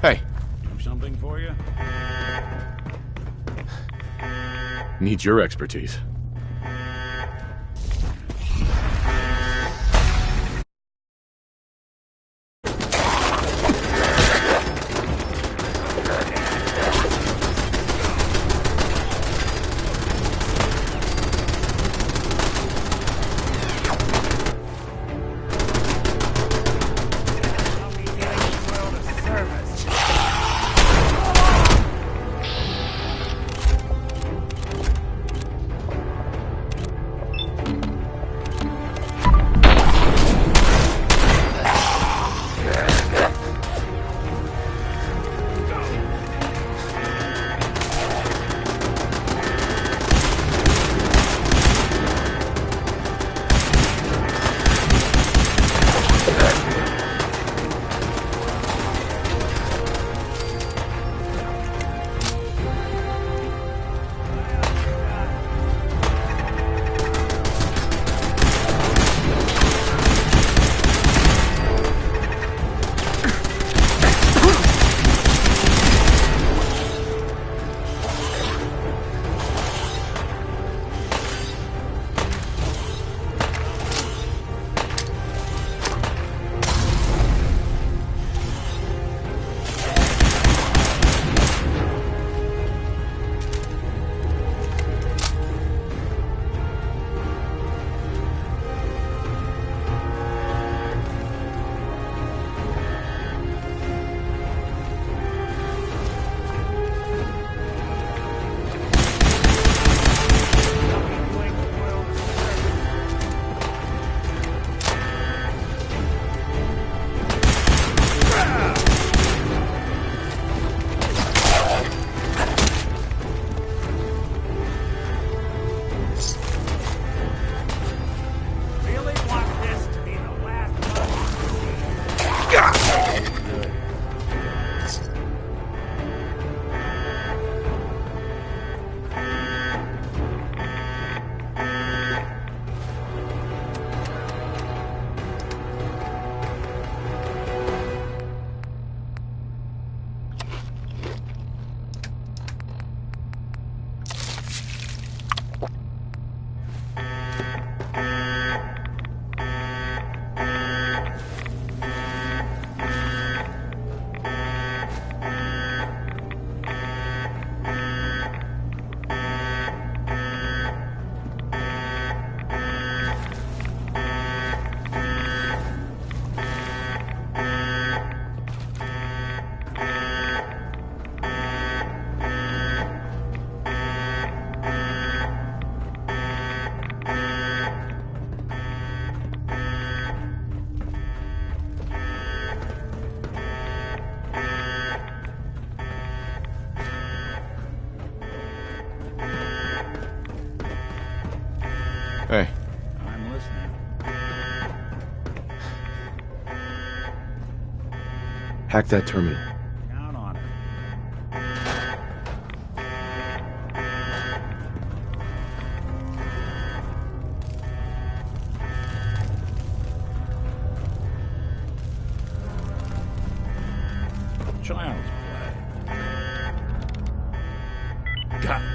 Hey. Do something for you? Needs your expertise. Hey. I'm listening. Hack that terminal. Count on it. Child's play. Got it.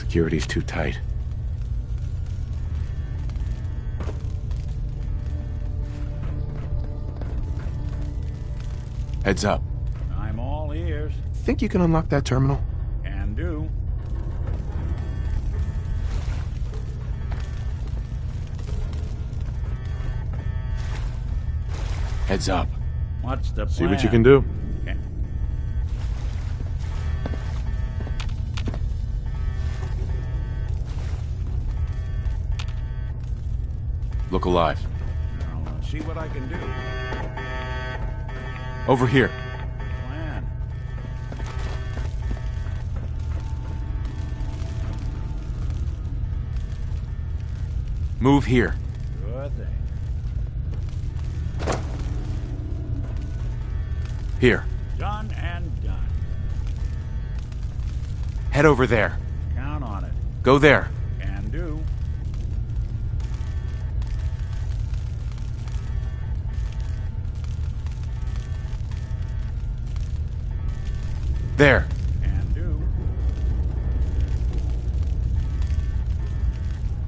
Security's too tight. Heads up. I'm all ears. Think you can unlock that terminal? Can do. Heads up. What's the plan? See what you can do. Okay. Look alive. I'll see what I can do. Over here. Plan. Move here. Good thing. Here. Done and done. Head over there. Count on it. Go there. Can do. There. Can do.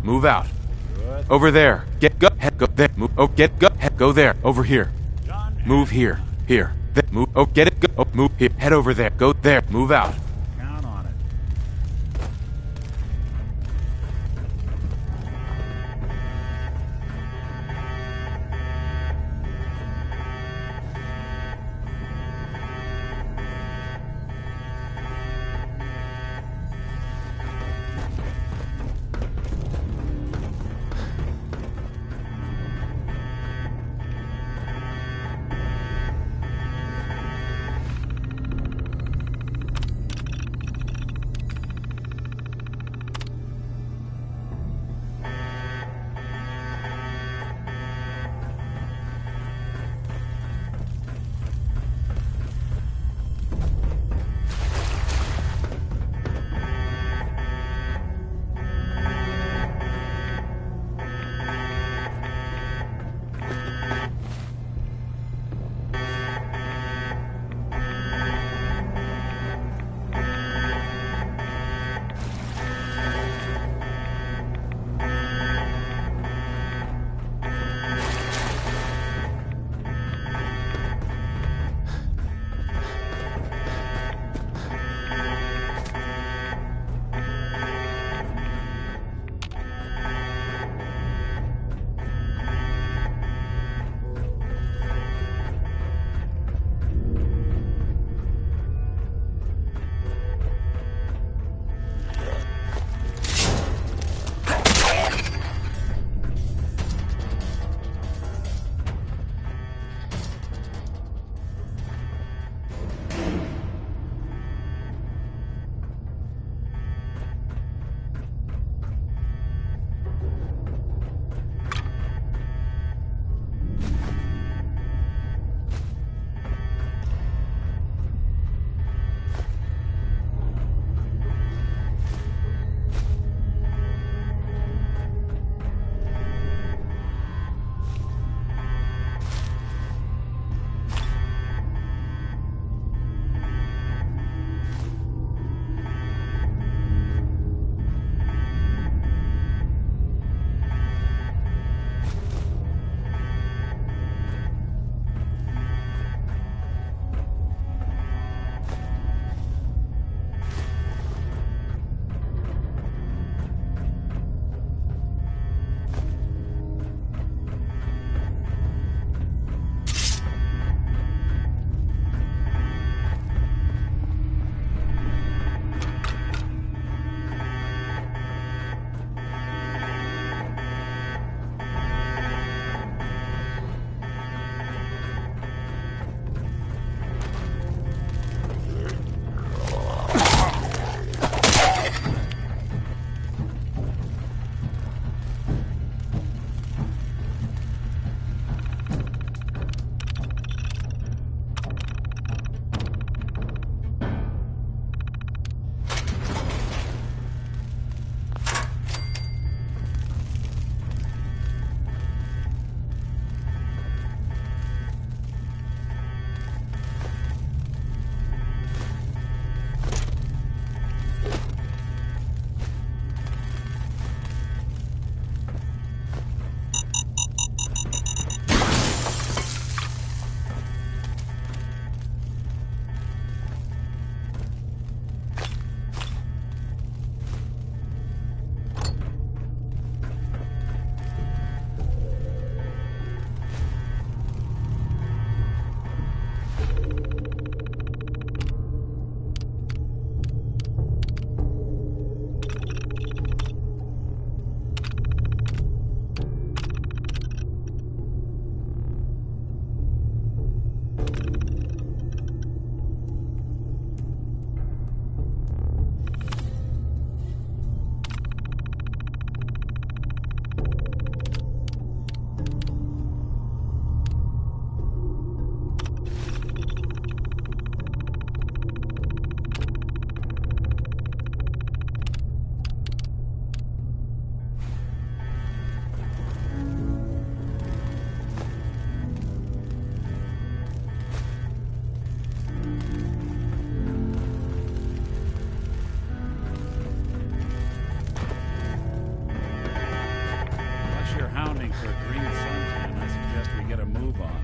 Move out. Good. Over there. Get go. Head go there. Move. Oh, get go. Head go there. Over here. Done. Move here. Here. There. Move. Oh, get it. Go. Oh, move here. Head over there. Go there. Move out. Count on it. waiting for a green suntan, I suggest we get a move on.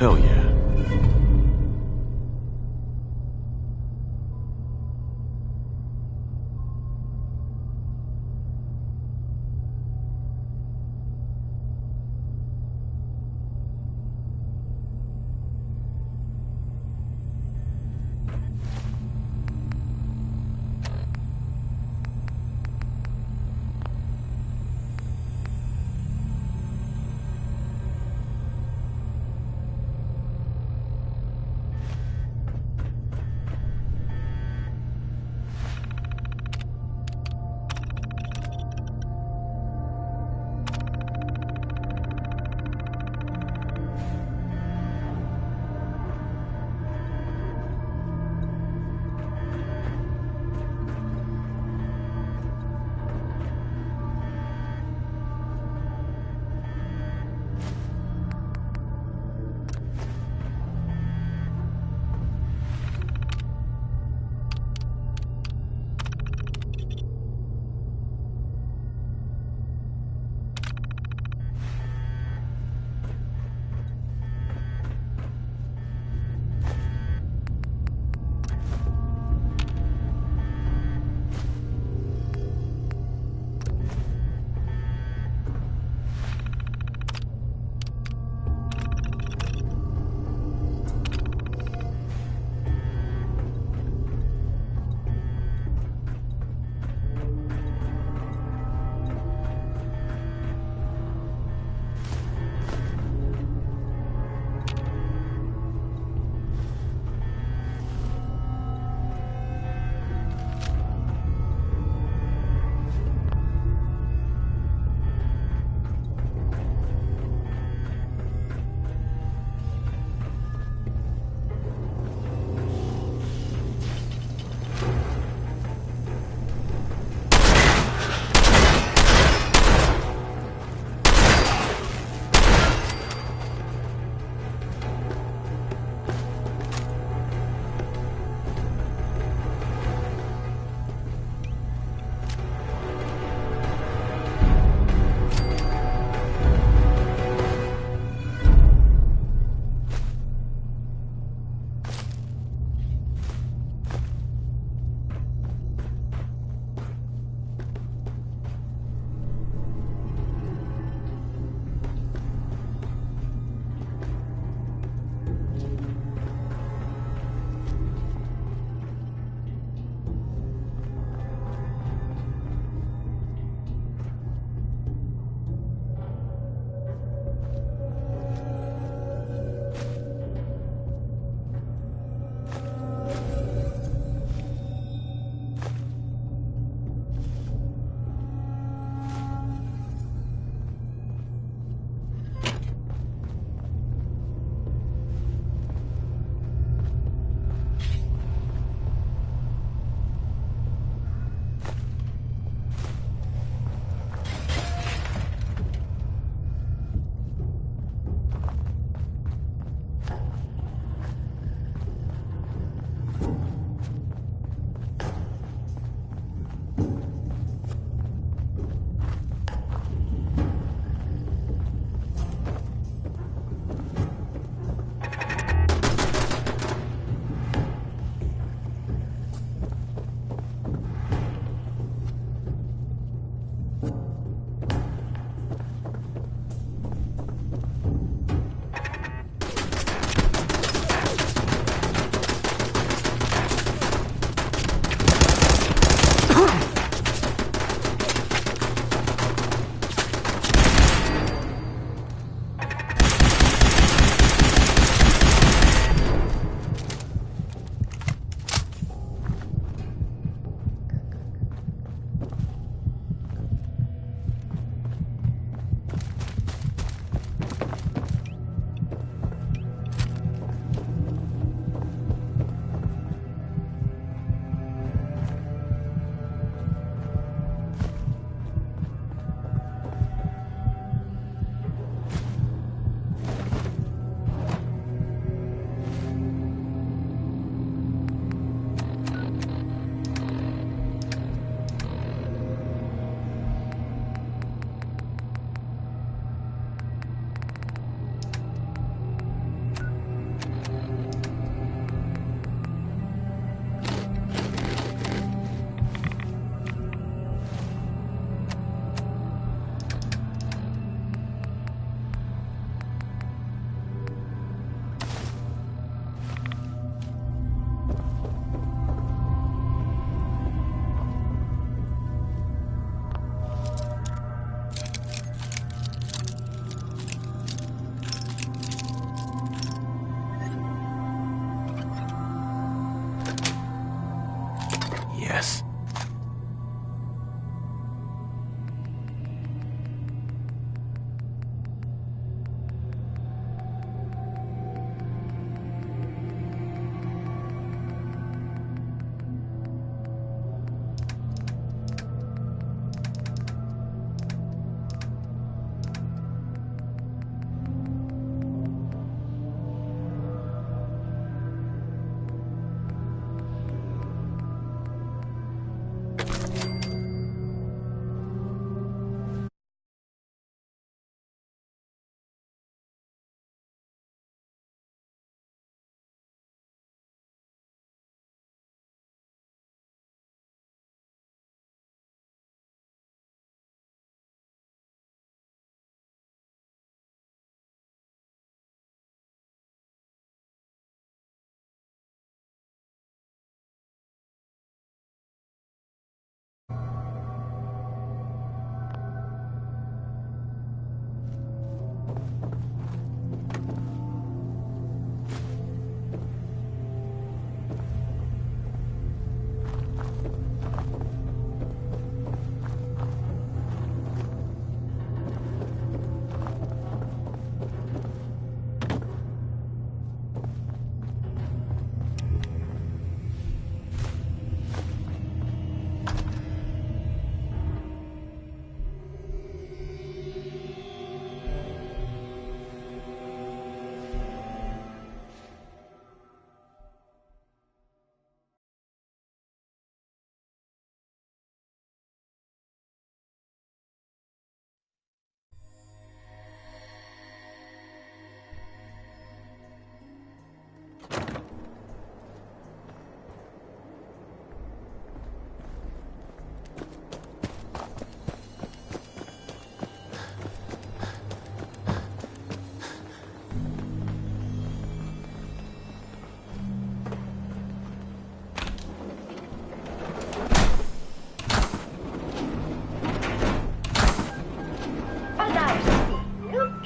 Hell yeah.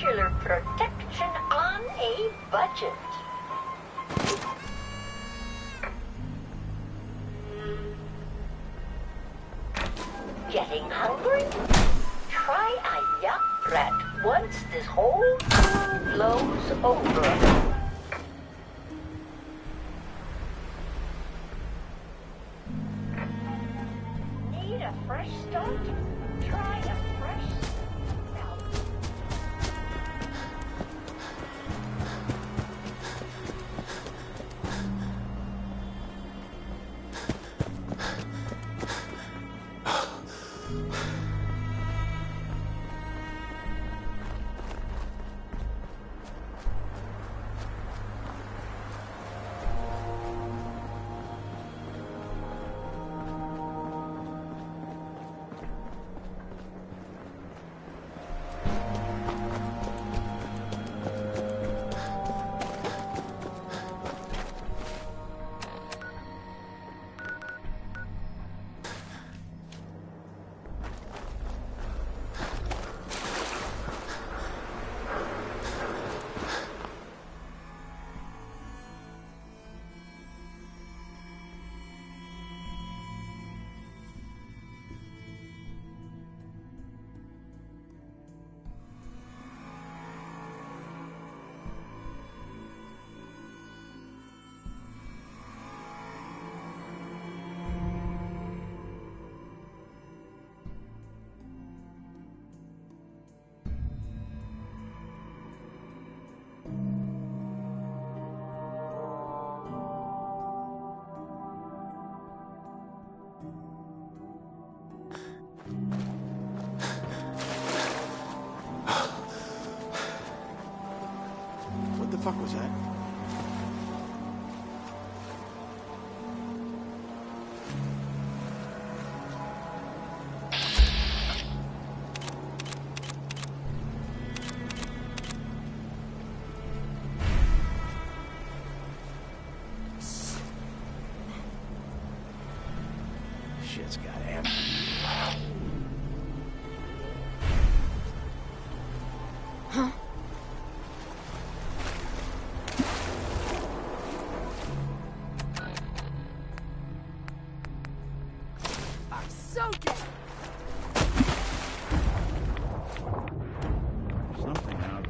modular protection on a budget. Getting hungry? Try a yuck rat once this whole tour blows over. Need a fresh start? Try a fresh salad. What the fuck was that? Shit's got him. Huh? I'm so dead. Something out.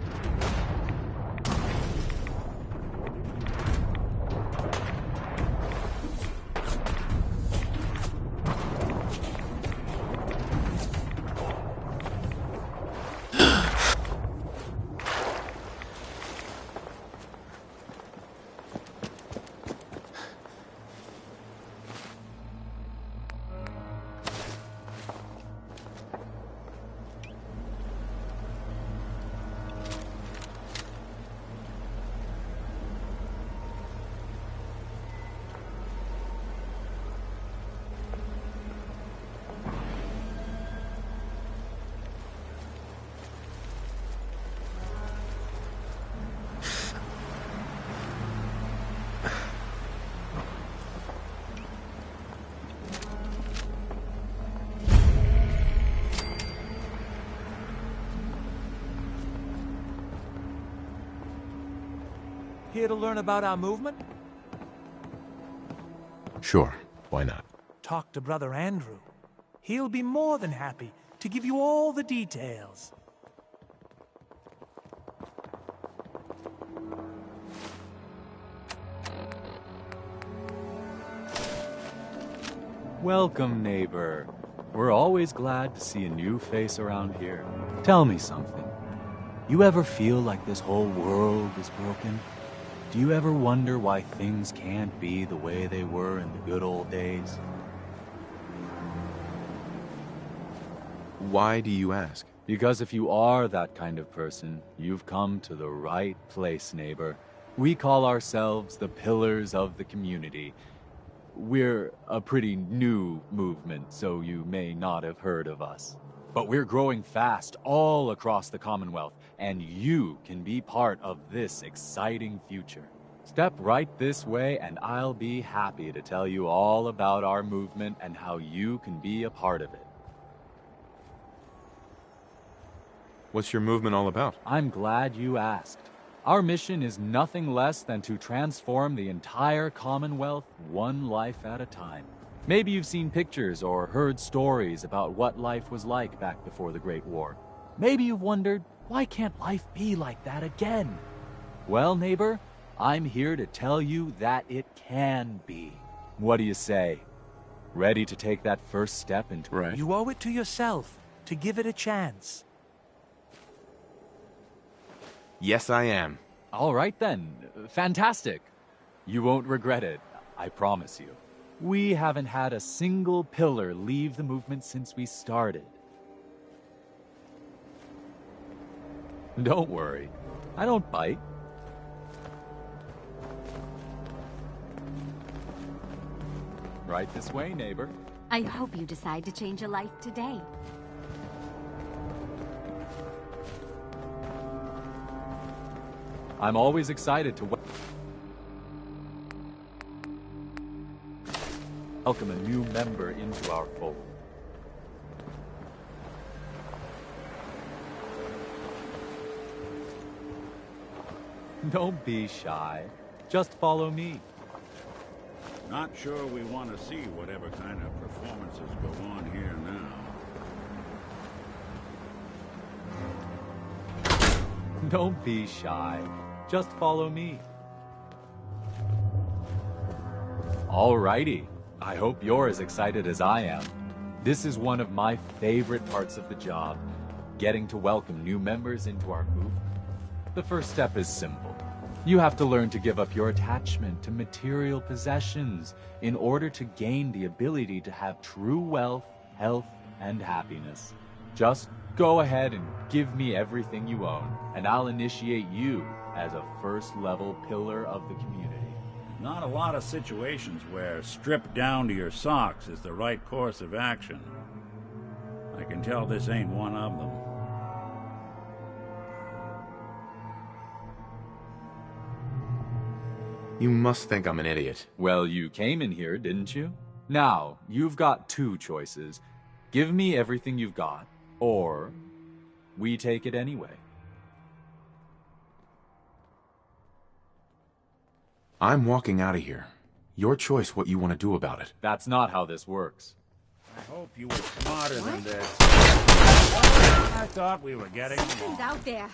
Here to learn about our movement? Sure, why not? Talk to Brother Andrew. He'll be more than happy to give you all the details. Welcome, neighbor. We're always glad to see a new face around here. Tell me something. You ever feel like this whole world is broken? Do you ever wonder why things can't be the way they were in the good old days? Why do you ask? Because if you are that kind of person, you've come to the right place, neighbor. We call ourselves the Pillars of the Community. We're a pretty new movement, so you may not have heard of us. But we're growing fast all across the Commonwealth, and you can be part of this exciting future. Step right this way, and I'll be happy to tell you all about our movement and how you can be a part of it. What's your movement all about? I'm glad you asked. Our mission is nothing less than to transform the entire Commonwealth one life at a time. Maybe you've seen pictures or heard stories about what life was like back before the Great War. Maybe you've wondered, why can't life be like that again? Well, neighbor, I'm here to tell you that it can be. What do you say? Ready to take that first step into... Right. You owe it to yourself to give it a chance. Yes, I am. All right then. Fantastic. You won't regret it, I promise you. We haven't had a single pillar leave the movement since we started. Don't worry. I don't bite. Right this way, neighbor. I hope you decide to change your life today. I'm always excited to welcome a new member into our fold. Don't be shy. Just follow me. Not sure we want to see whatever kind of performances go on here now. Don't be shy. Just follow me. Alrighty. I hope you're as excited as I am. This is one of my favorite parts of the job, getting to welcome new members into our movement. The first step is simple. You have to learn to give up your attachment to material possessions in order to gain the ability to have true wealth, health, and happiness. Just go ahead and give me everything you own, and I'll initiate you as a first-level pillar of the community. Not a lot of situations where stripped down to your socks is the right course of action. I can tell this ain't one of them. You must think I'm an idiot. Well, you came in here, didn't you? Now, you've got two choices. Give me everything you've got, or we take it anyway. I'm walking out of here. Your choice what you want to do about it. That's not how this works. I hope you were smarter than this. I thought we were getting Something's along. out there.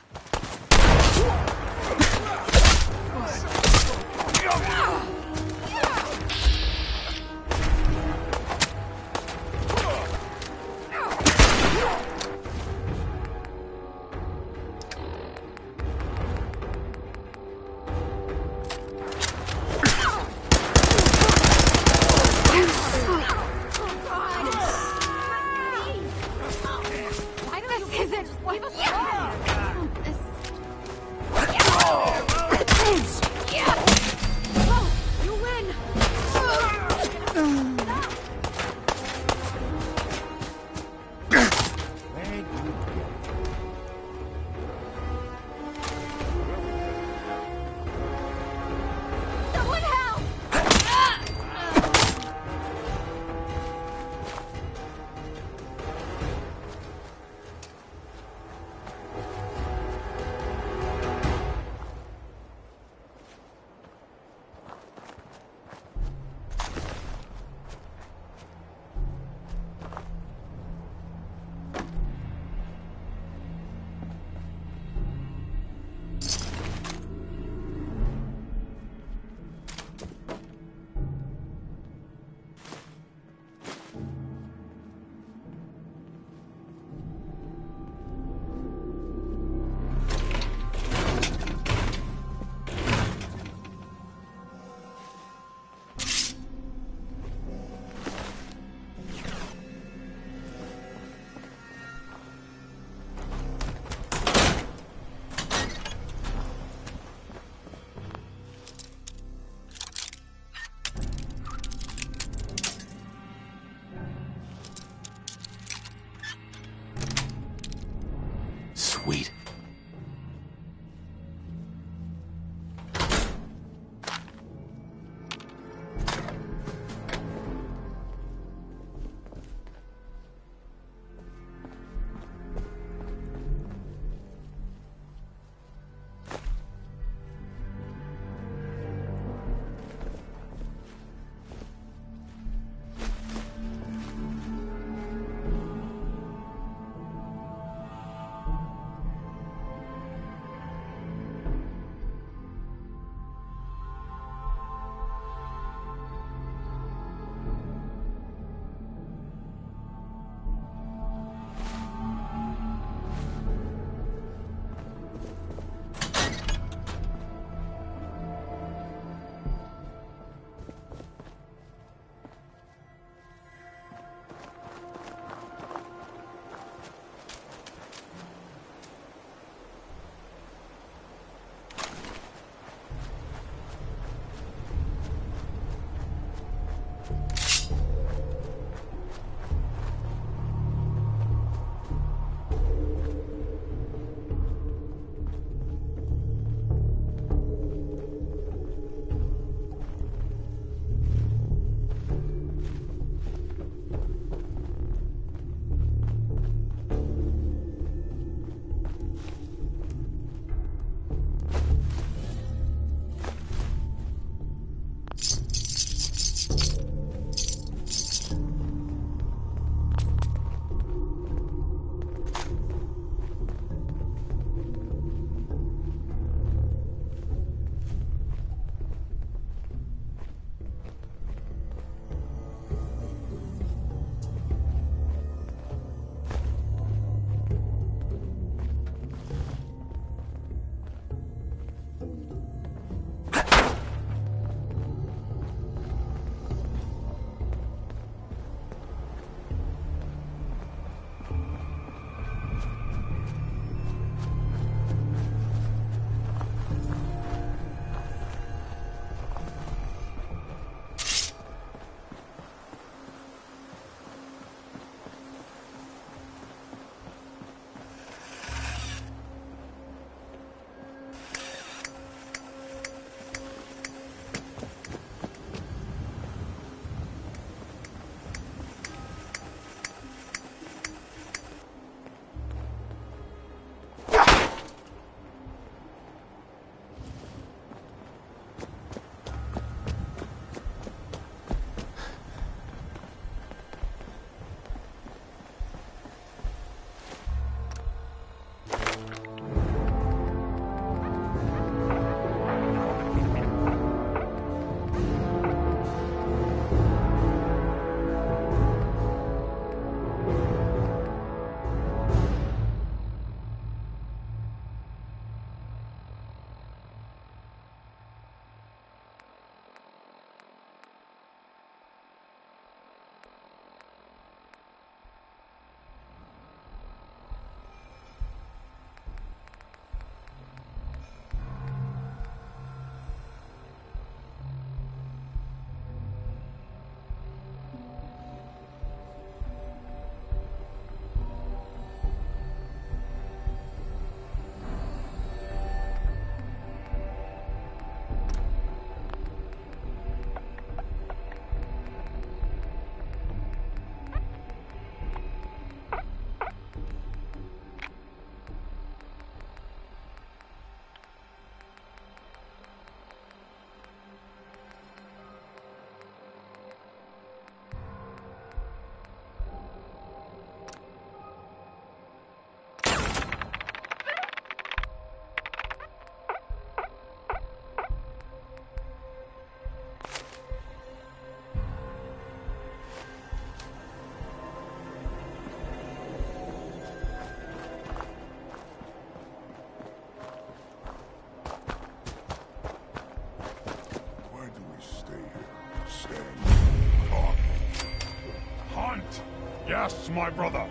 Yes, my brother.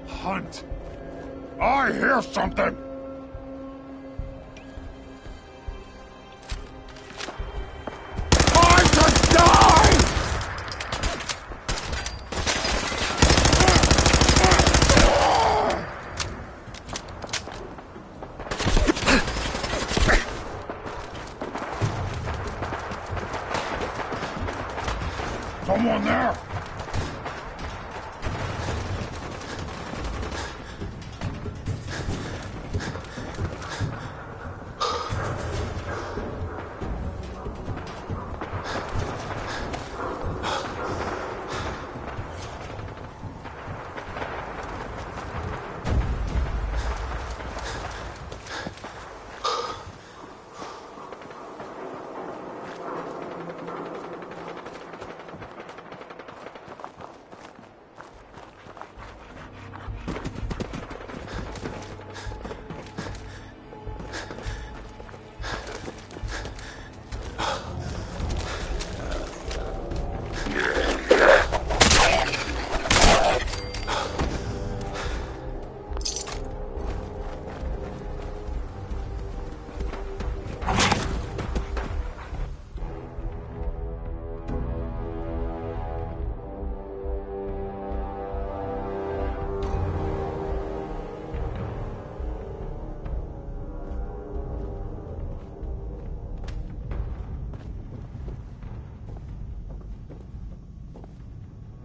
Hunt. I hear something! I could die! Someone there!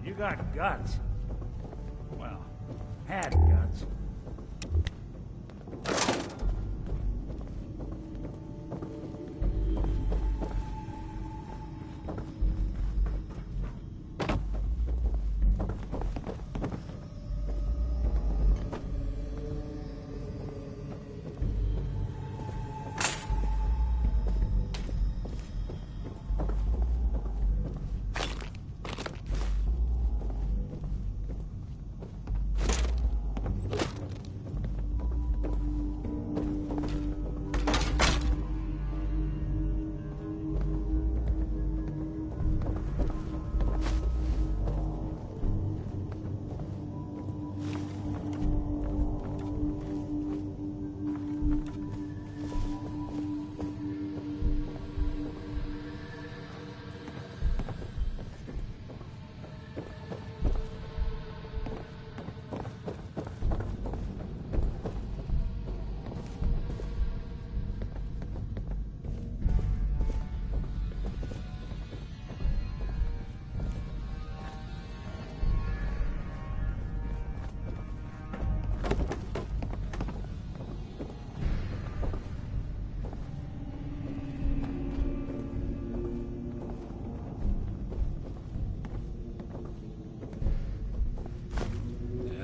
You got guts. Well, had guts.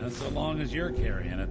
So long as you're carrying it.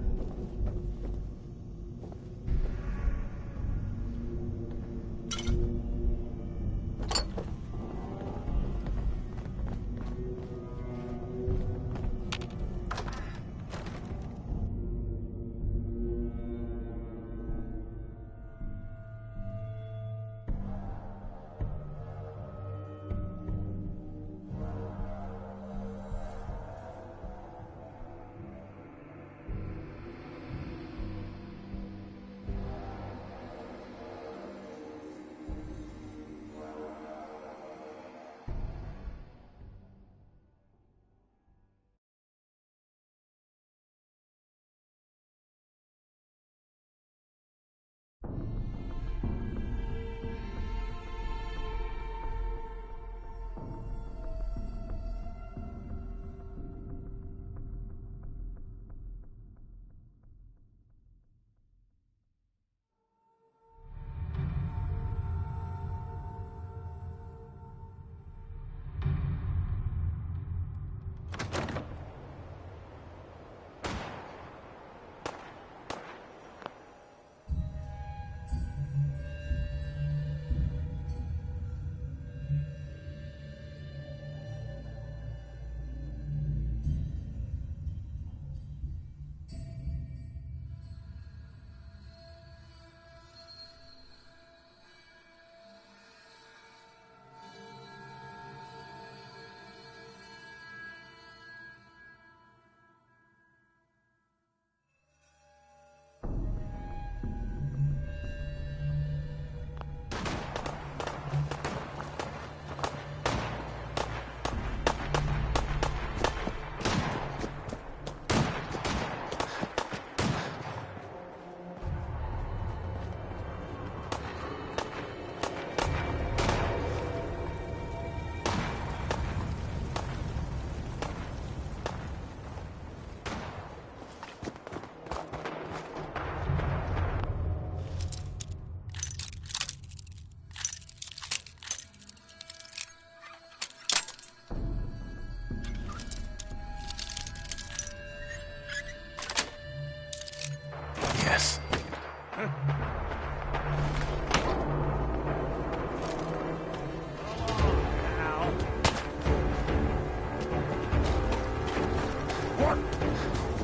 What?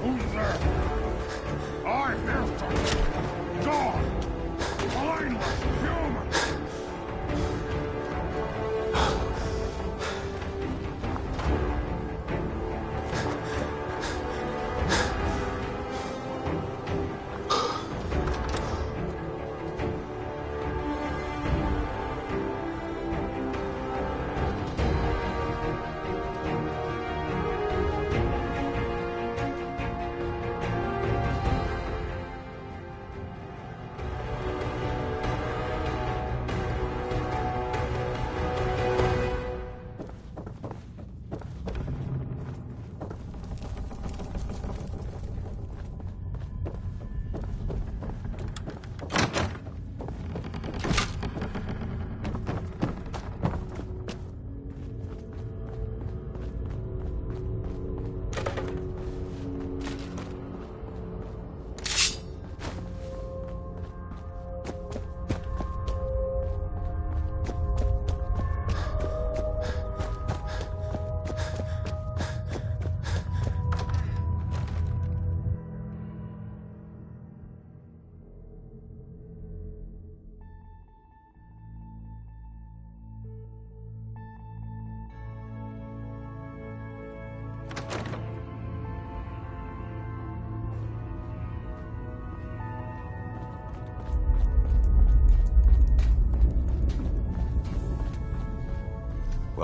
Who's there? I hear something. God! Mindless human!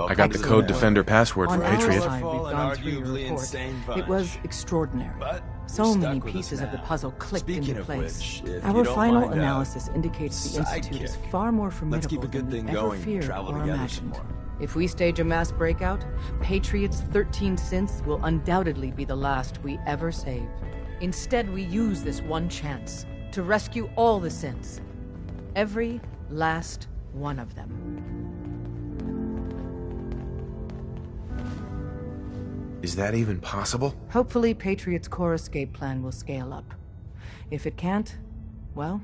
I got the Code Defender password for On our Patriot. side, we've gone through your report. It was extraordinary. So many pieces of the puzzle clicked into place. Our final analysis indicates the Institute is far more formidable than we ever feared or imagined. If we stage a mass breakout, Patriot's 13 synths will undoubtedly be the last we ever save. Instead, we use this one chance to rescue all the synths. Every last one of them. Is that even possible? Hopefully, Patriot's core escape plan will scale up. If it can't, well,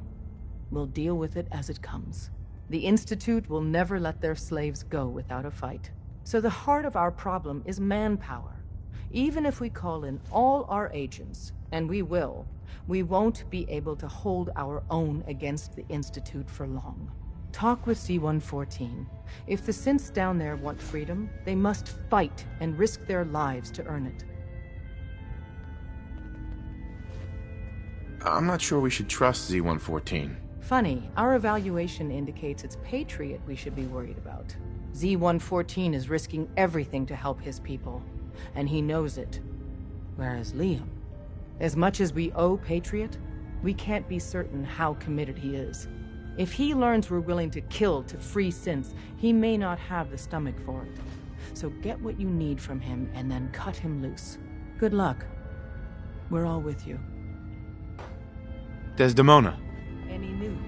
we'll deal with it as it comes. The Institute will never let their slaves go without a fight. So the heart of our problem is manpower. Even if we call in all our agents, and we will, we won't be able to hold our own against the Institute for long. Talk with C-114. If the synths down there want freedom, they must fight and risk their lives to earn it. I'm not sure we should trust Z-114. Funny, our evaluation indicates it's Patriot we should be worried about. Z-114 is risking everything to help his people, and he knows it. Whereas Liam, as much as we owe Patriot, we can't be certain how committed he is. If he learns we're willing to kill to free synths, he may not have the stomach for it. So get what you need from him and then cut him loose. Good luck. We're all with you. Desdemona. Any news?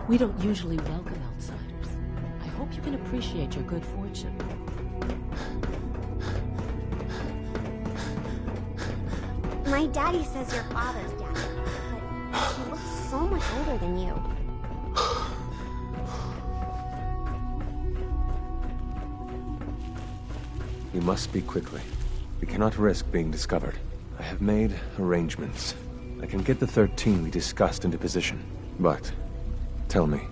We don't usually welcome outsiders. I hope you can appreciate your good fortune. My daddy says your father's daddy, but he looks so much older than you. You must speak quickly. We cannot risk being discovered. I have made arrangements. I can get the 13 we discussed into position. But, tell me,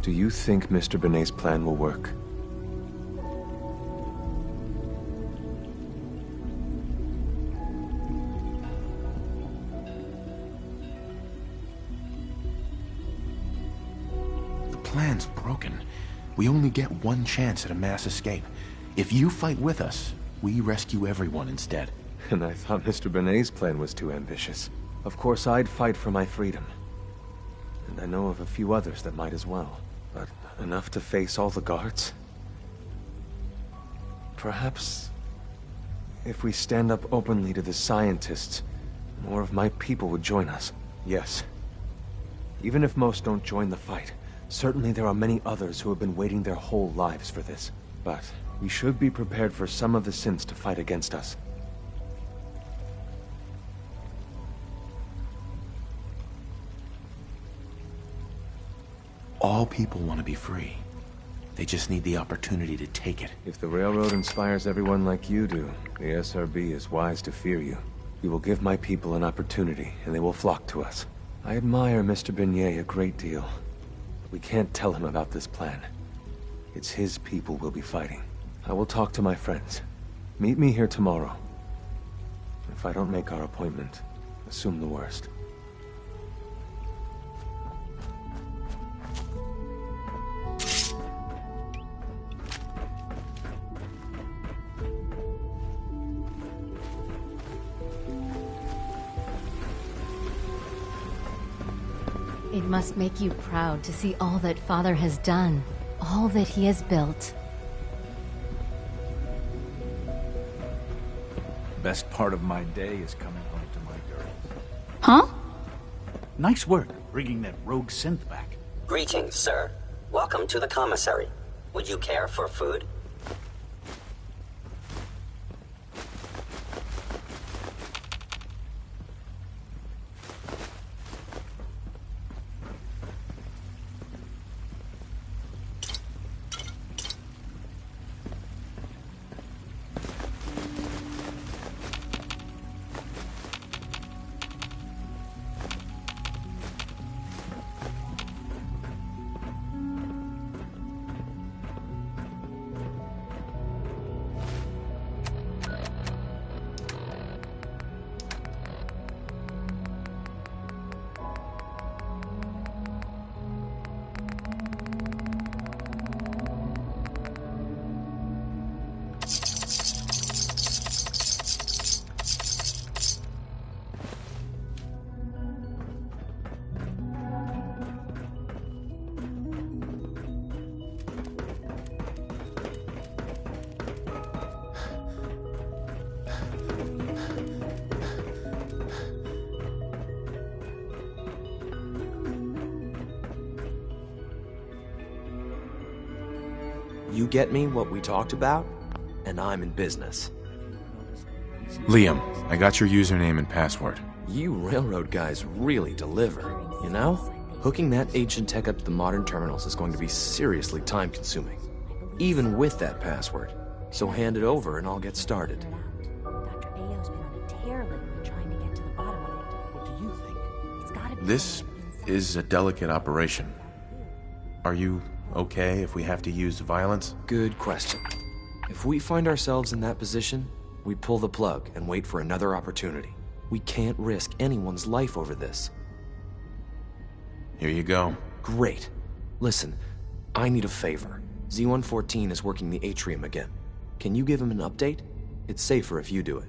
do you think Mr. Benet's plan will work? The plan's broken. We only get one chance at a mass escape. If you fight with us, we rescue everyone instead. And I thought Mr. Benet's plan was too ambitious. Of course, I'd fight for my freedom. And I know of a few others that might as well. But enough to face all the guards? Perhaps, if we stand up openly to the scientists, more of my people would join us. Yes. Even if most don't join the fight, certainly there are many others who have been waiting their whole lives for this. But we should be prepared for some of the synths to fight against us. All people want to be free. They just need the opportunity to take it. If the Railroad inspires everyone like you do, the SRB is wise to fear you. You will give my people an opportunity, and they will flock to us. I admire Mr. Benet a great deal. But we can't tell him about this plan. It's his people we'll be fighting. I will talk to my friends. Meet me here tomorrow. If I don't make our appointment, assume the worst. It must make you proud to see all that Father has done, all that he has built. Best part of my day is coming home to my girl. Huh? Nice work bringing that rogue synth back. Greetings, sir. Welcome to the commissary. Would you care for food? You get me what we talked about, and I'm in business. Liam, I got your username and password. You railroad guys really deliver, you know? Hooking that ancient tech up to the modern terminals is going to be seriously time-consuming, even with that password. So hand it over and I'll get started. Dr. Ayo's been on a tear lately trying to get to the bottom of it. What do you think? It's gotta be This is a delicate operation. Are you okay if we have to use violence? Good question. If we find ourselves in that position, we pull the plug and wait for another opportunity. We can't risk anyone's life over this. Here you go. Great. Listen, I need a favor. Z-114 is working the atrium again. Can you give him an update? It's safer if you do it.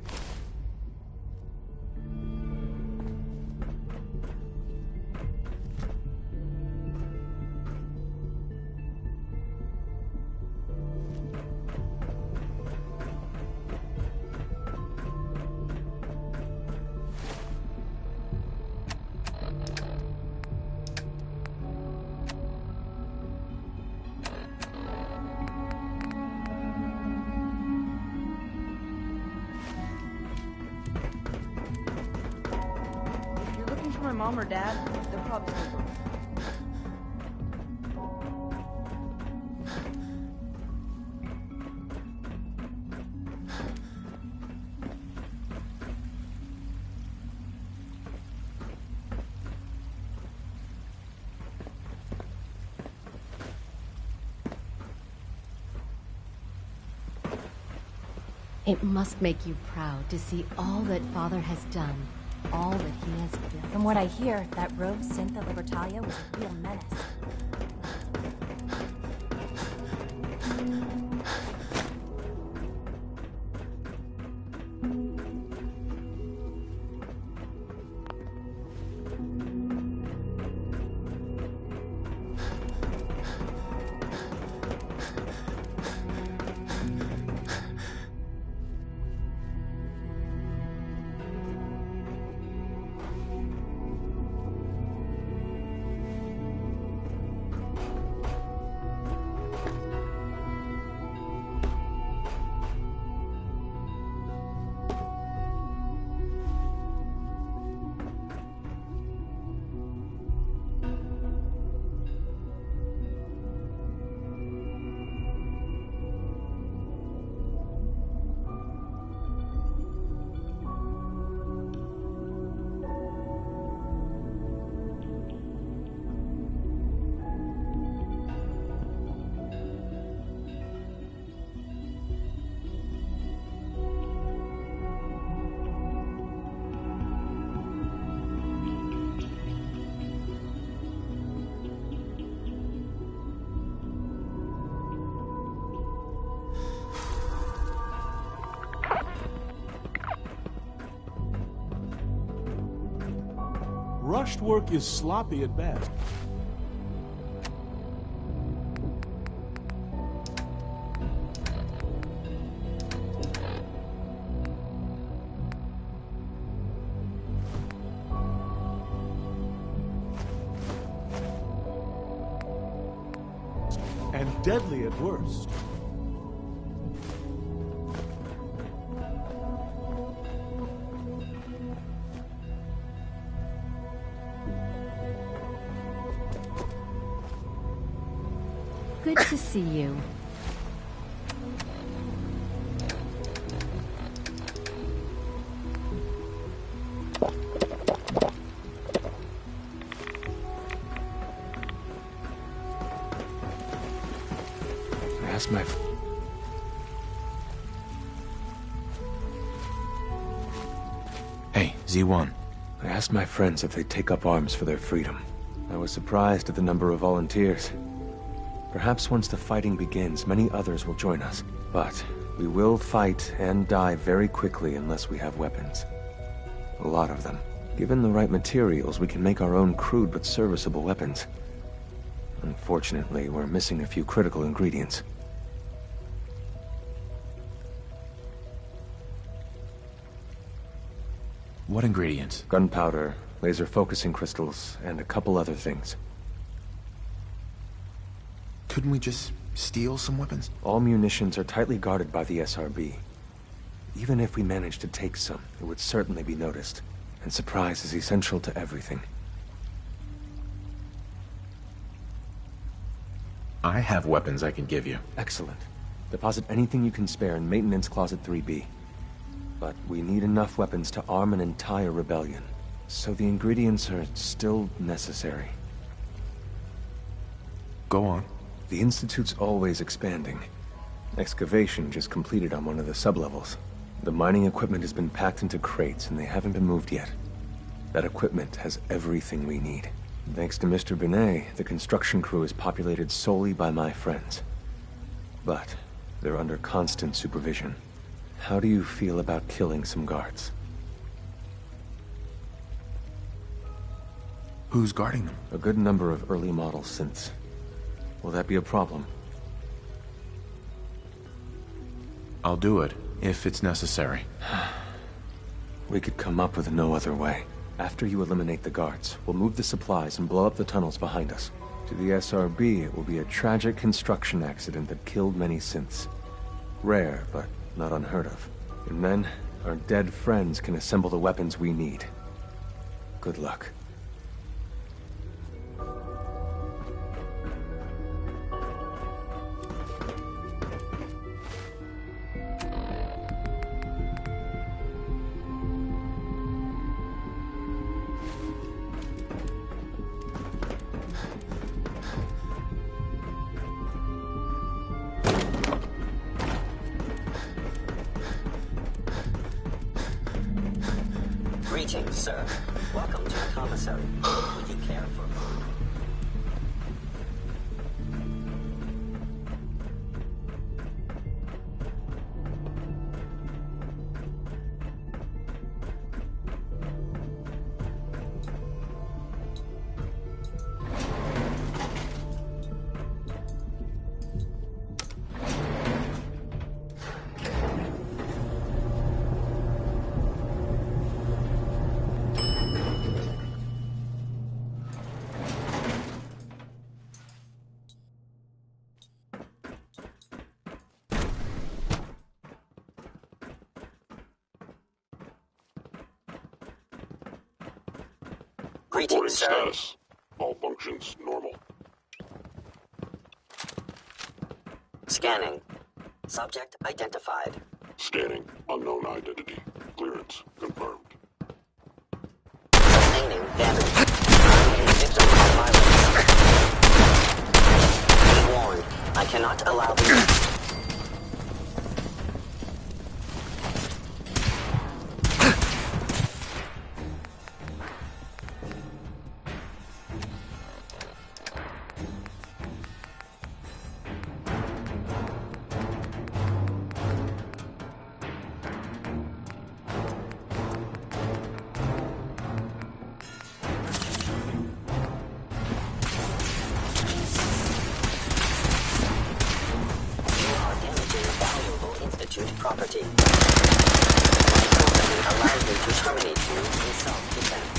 My mom or dad, they're probably over. It must make you proud to see all that Father has done, all that he has built. From what I hear, that rogue synth at Libertalia was a real menace. Rushed work is sloppy at best. And deadly at worst. Good to see you. I asked my... Hey, Z1. I asked my friends if they'd take up arms for their freedom. I was surprised at the number of volunteers. Perhaps once the fighting begins, many others will join us. But we will fight and die very quickly unless we have weapons. A lot of them. Given the right materials, we can make our own crude but serviceable weapons. Unfortunately, we're missing a few critical ingredients. What ingredients? Gunpowder, laser focusing crystals, and a couple other things. Couldn't we just steal some weapons? All munitions are tightly guarded by the SRB. Even if we managed to take some, it would certainly be noticed. And surprise is essential to everything. I have weapons I can give you. Excellent. Deposit anything you can spare in Maintenance Closet 3B. But we need enough weapons to arm an entire rebellion. So the ingredients are still necessary. Go on. The Institute's always expanding. Excavation just completed on one of the sublevels. The mining equipment has been packed into crates and they haven't been moved yet. That equipment has everything we need. Thanks to Mr. Binet, the construction crew is populated solely by my friends. But they're under constant supervision. How do you feel about killing some guards? Who's guarding them? A good number of early model synths. Will that be a problem? I'll do it, if it's necessary. We could come up with no other way. After you eliminate the guards, we'll move the supplies and blow up the tunnels behind us. To the SRB, it will be a tragic construction accident that killed many synths. Rare, but not unheard of. And then, our dead friends can assemble the weapons we need. Good luck. Greetings, sir. Welcome to the commissary. Would you care for food? Greetings, sir. Status. All functions normal. Scanning. Subject identified. Scanning. Unknown identity. Clearance confirmed. Sustaining damage. A victim of violence. Be warned. I cannot allow this. Property. My company allows me to terminate you in self-defense.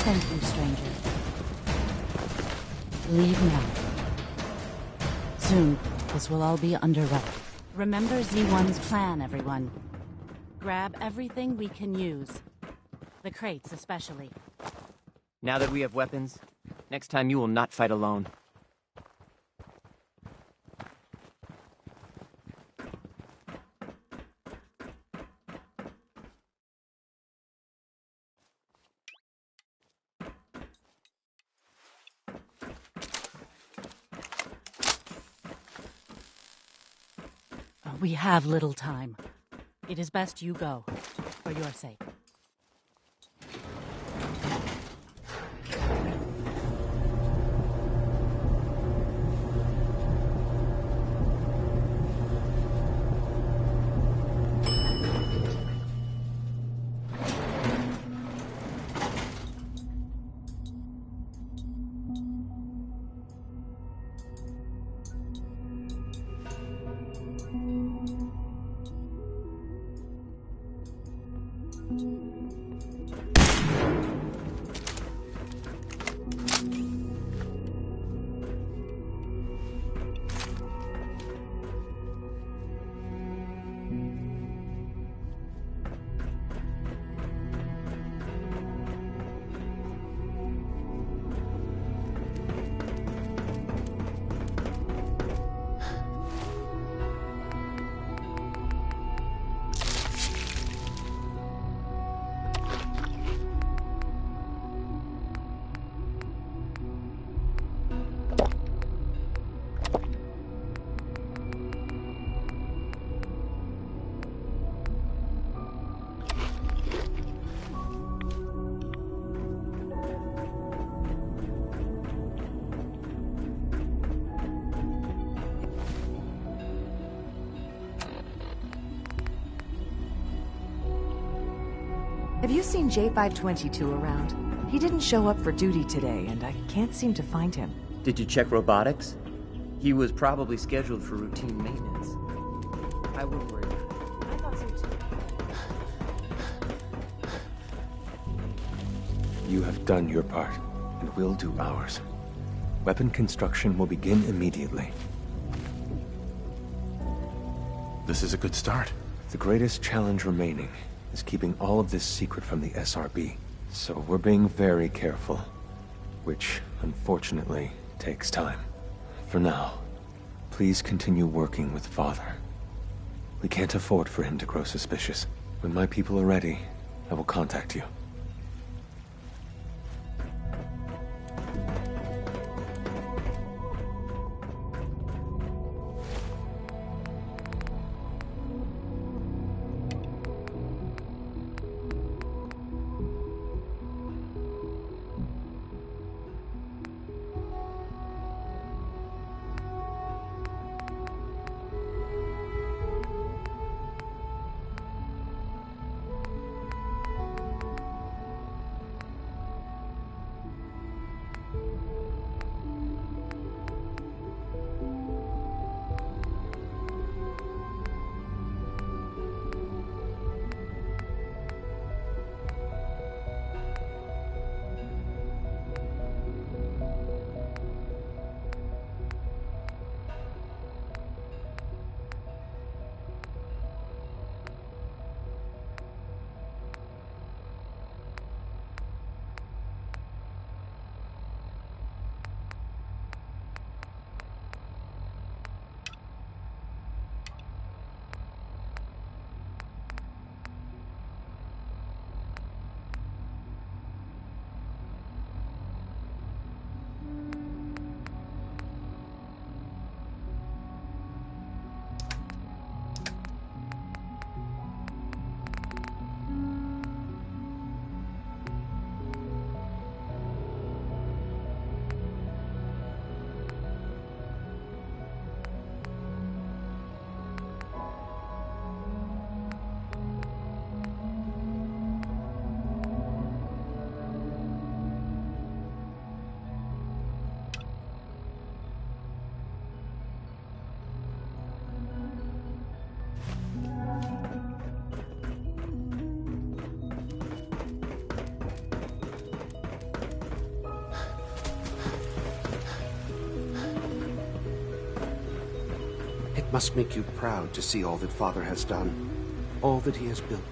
Thank you, stranger. Leave now. Soon, this will all be under wrap. Remember Z1's plan, everyone. Grab everything we can use. The crates especially. Now that we have weapons, next time you will not fight alone. We have little time. It is best you go, for your sake. Have you seen J522 around? He didn't show up for duty today, and I can't seem to find him. Did you check robotics? He was probably scheduled for routine maintenance. I wouldn't worry about it. I thought so too. You have done your part, and we'll do ours. Weapon construction will begin immediately. This is a good start. The greatest challenge remaining is keeping all of this secret from the SRB. So we're being very careful, which, unfortunately, takes time. For now, please continue working with Father. We can't afford for him to grow suspicious. When my people are ready, I will contact you. It must make you proud to see all that Father has done, all that he has built.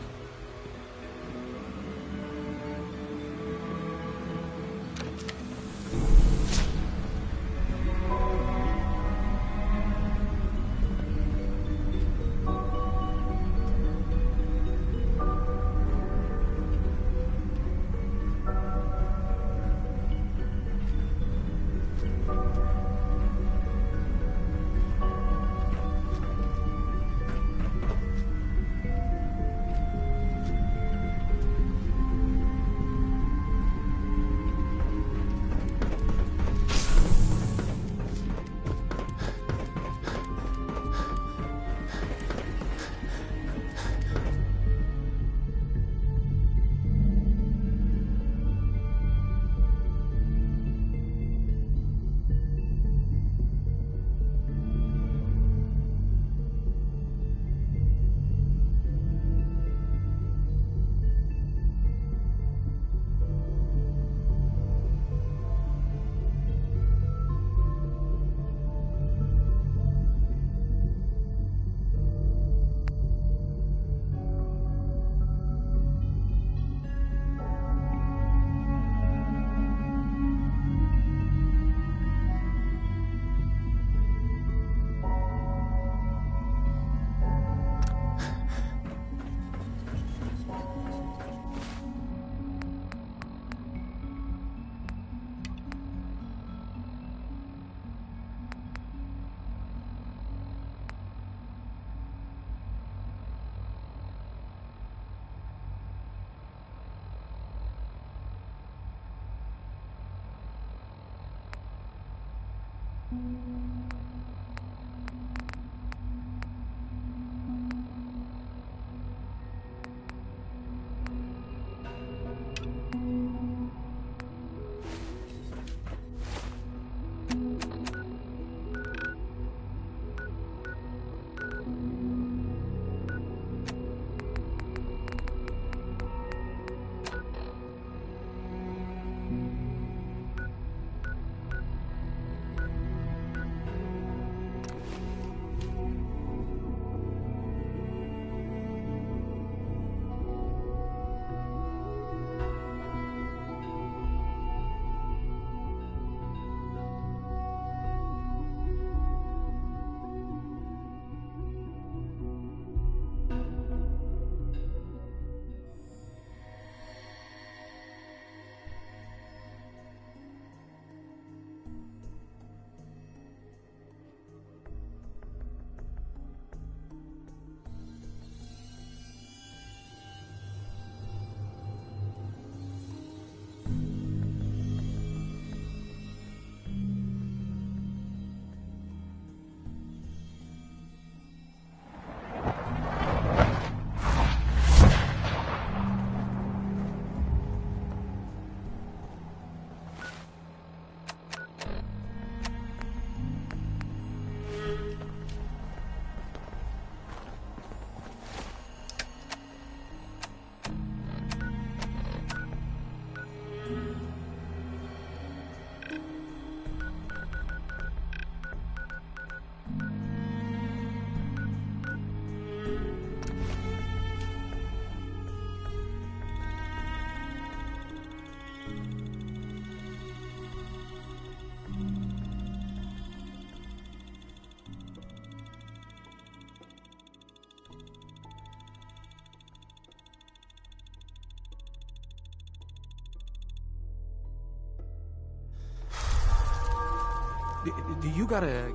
Do you got a...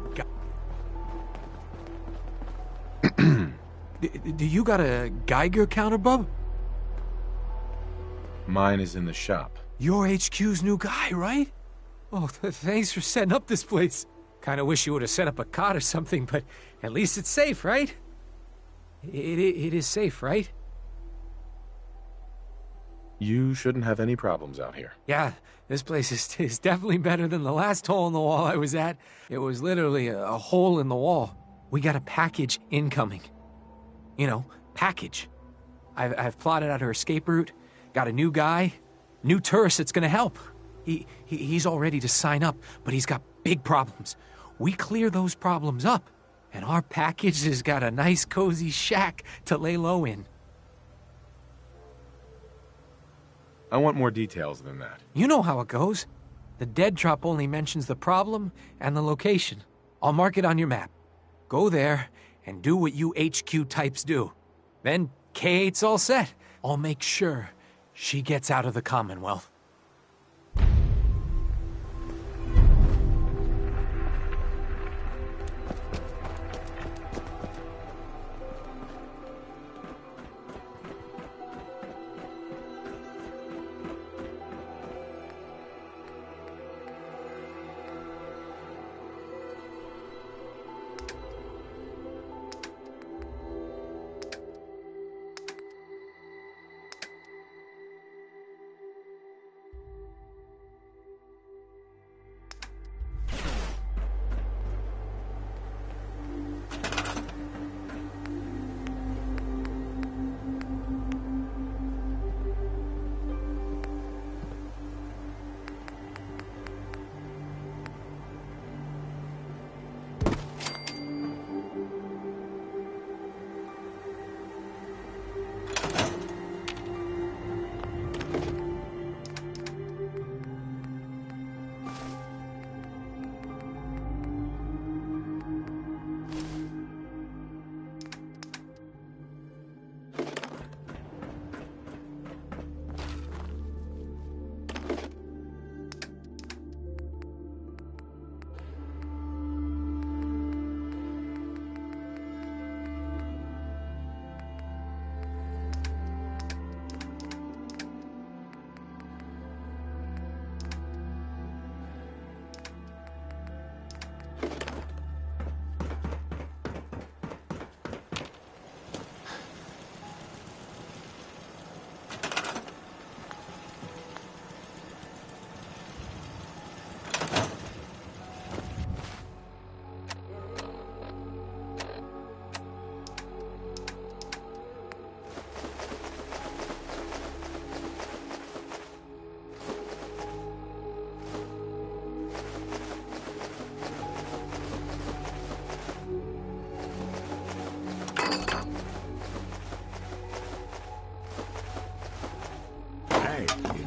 Do you got a Geiger counter, bub? Mine is in the shop. You're HQ's new guy, right? Oh, thanks for setting up this place. Kinda wish you would have set up a cot or something, but at least it's safe, right? It is safe, right? You shouldn't have any problems out here. Yeah, this place is definitely better than the last hole in the wall I was at. It was literally a hole in the wall. We got a package incoming. You know, package. I've plotted out her escape route, got a new guy, new tourist that's gonna help. He's all ready to sign up, but he's got big problems. We clear those problems up, and our package has got a nice cozy shack to lay low in. I want more details than that. You know how it goes. The dead drop only mentions the problem and the location. I'll mark it on your map. Go there and do what you HQ types do. Then K8's all set. I'll make sure she gets out of the Commonwealth.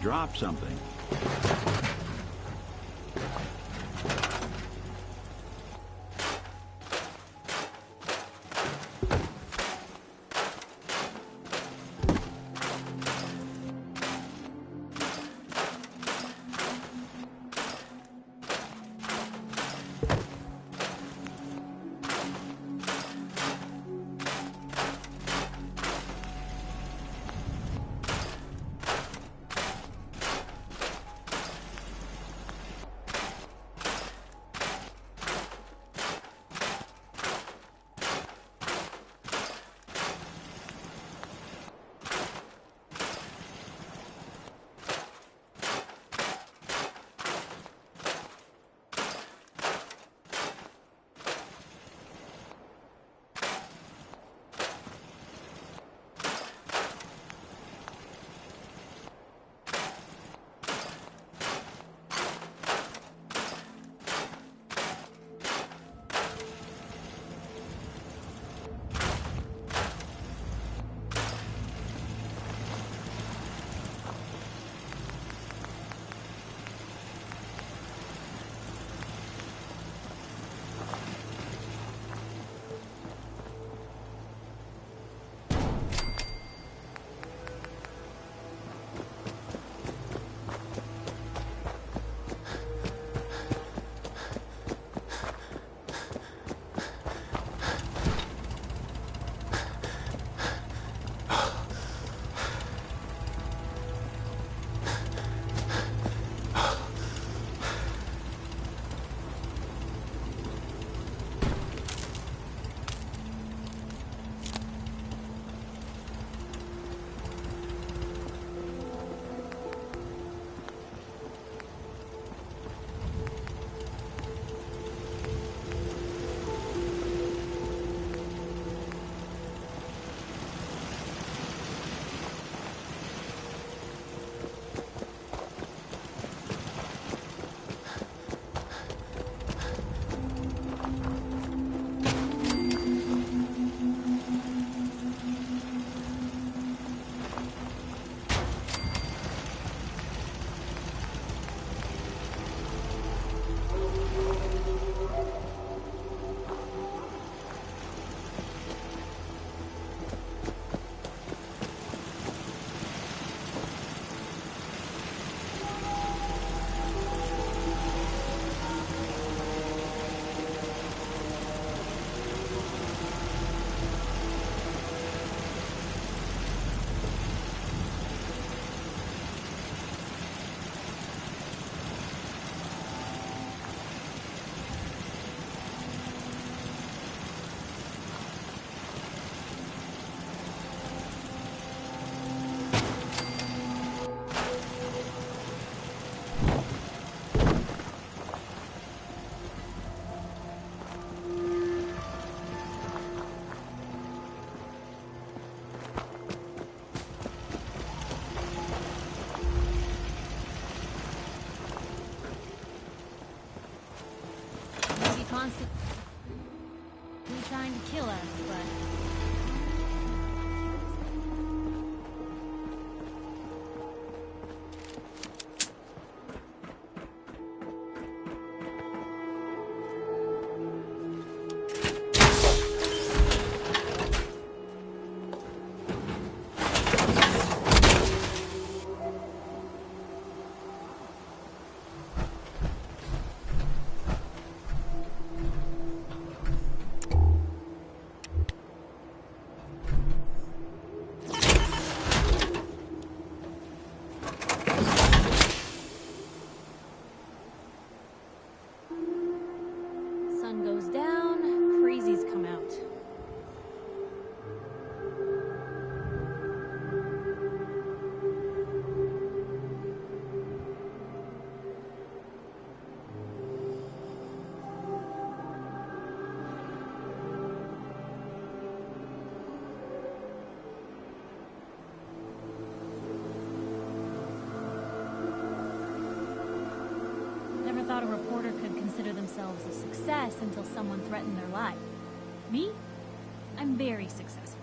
Drop something. trying to kill us, but... Sun goes down, crazies come out. Never thought a reporter could consider themselves a success until someone threatened their life. Me? I'm very successful.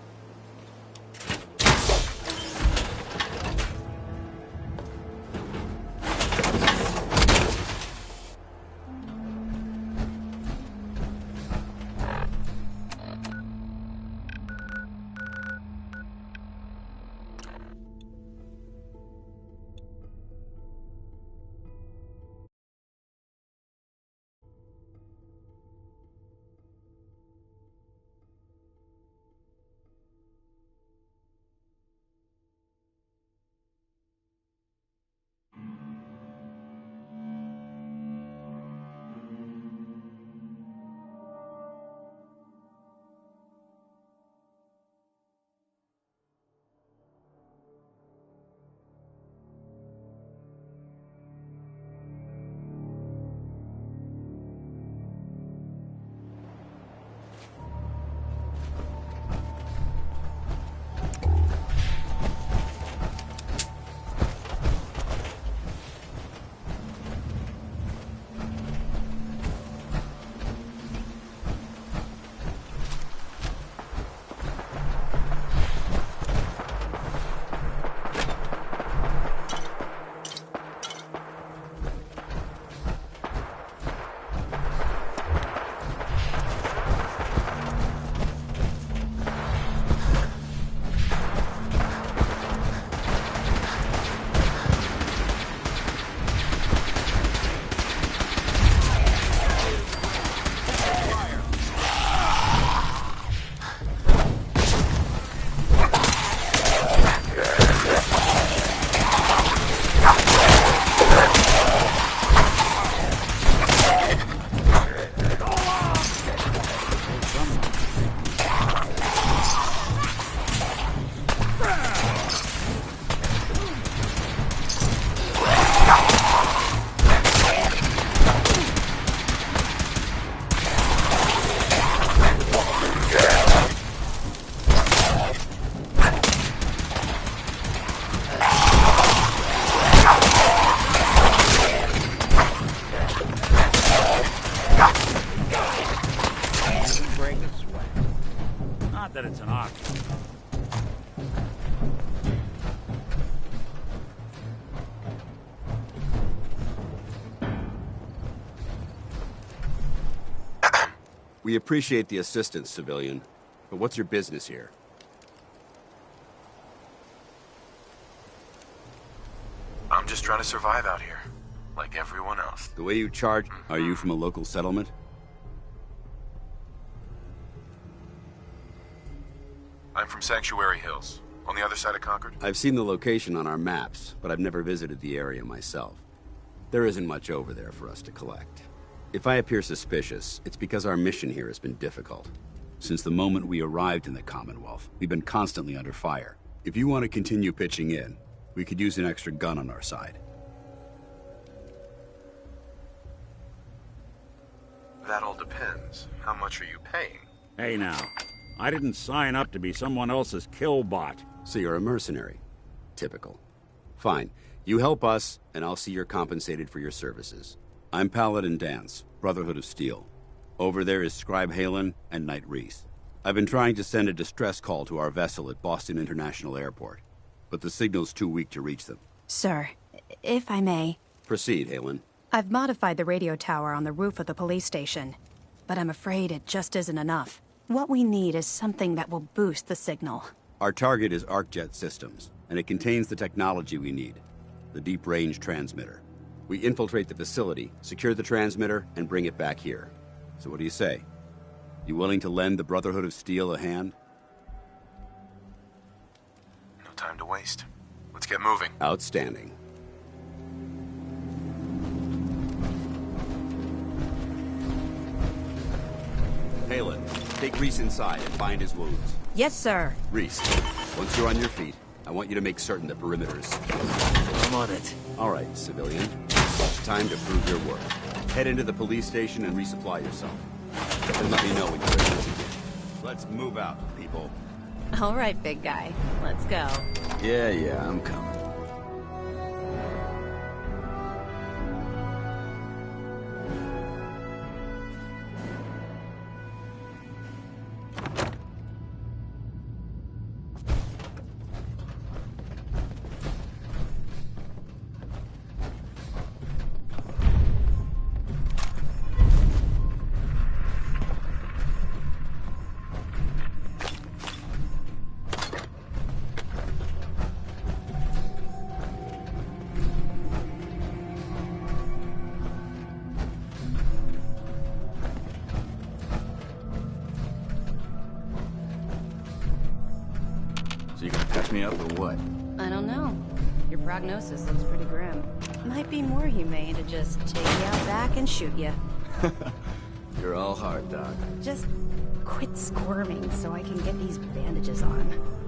Not that it's an option. We appreciate the assistance, civilian. But what's your business here? I'm just trying to survive out here, like everyone else. The way you charge... Are you from a local settlement? I'm from Sanctuary Hills, on the other side of Concord. I've seen the location on our maps, but I've never visited the area myself. There isn't much over there for us to collect. If I appear suspicious, it's because our mission here has been difficult. Since the moment we arrived in the Commonwealth, we've been constantly under fire. If you want to continue pitching in, we could use an extra gun on our side. That all depends. How much are you paying? Hey now, I didn't sign up to be someone else's kill bot. So you're a mercenary. Typical. Fine. You help us, and I'll see you're compensated for your services. I'm Paladin Dance, Brotherhood of Steel. Over there is Scribe Halen and Knight Reese. I've been trying to send a distress call to our vessel at Boston International Airport, but the signal's too weak to reach them. Sir, if I may. Proceed, Halen. I've modified the radio tower on the roof of the police station, but I'm afraid it just isn't enough. What we need is something that will boost the signal. Our target is ArcJet Systems, and it contains the technology we need, the deep-range transmitter. We infiltrate the facility, secure the transmitter, and bring it back here. So what do you say? You willing to lend the Brotherhood of Steel a hand? No time to waste. Let's get moving. Outstanding. Halen, take Reese inside and find his wounds. Yes, sir. Reese, once you're on your feet, I want you to make certain the perimeter is secure. I'm on it. All right, civilian. It's time to prove your worth. Head into the police station and resupply yourself. Then let me know when you're ready to begin. Let's move out, people. All right, big guy. Let's go. Yeah, I'm coming. So you gonna patch me up or what? I don't know. Your prognosis looks pretty grim. Might be more humane to just take you out back and shoot you. You're all hard, Doc. Just quit squirming so I can get these bandages on.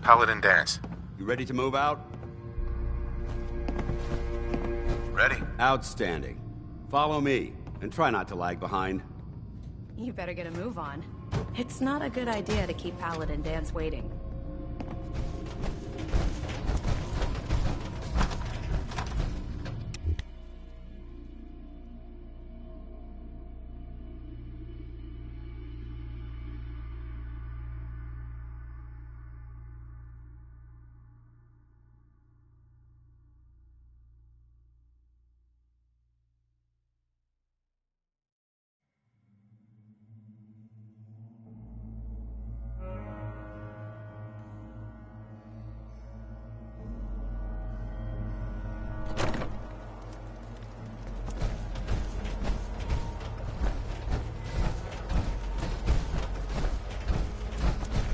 Paladin Dance. You ready to move out? Ready. Outstanding. Follow me, and try not to lag behind. You better get a move on. It's not a good idea to keep Paladin Dance waiting.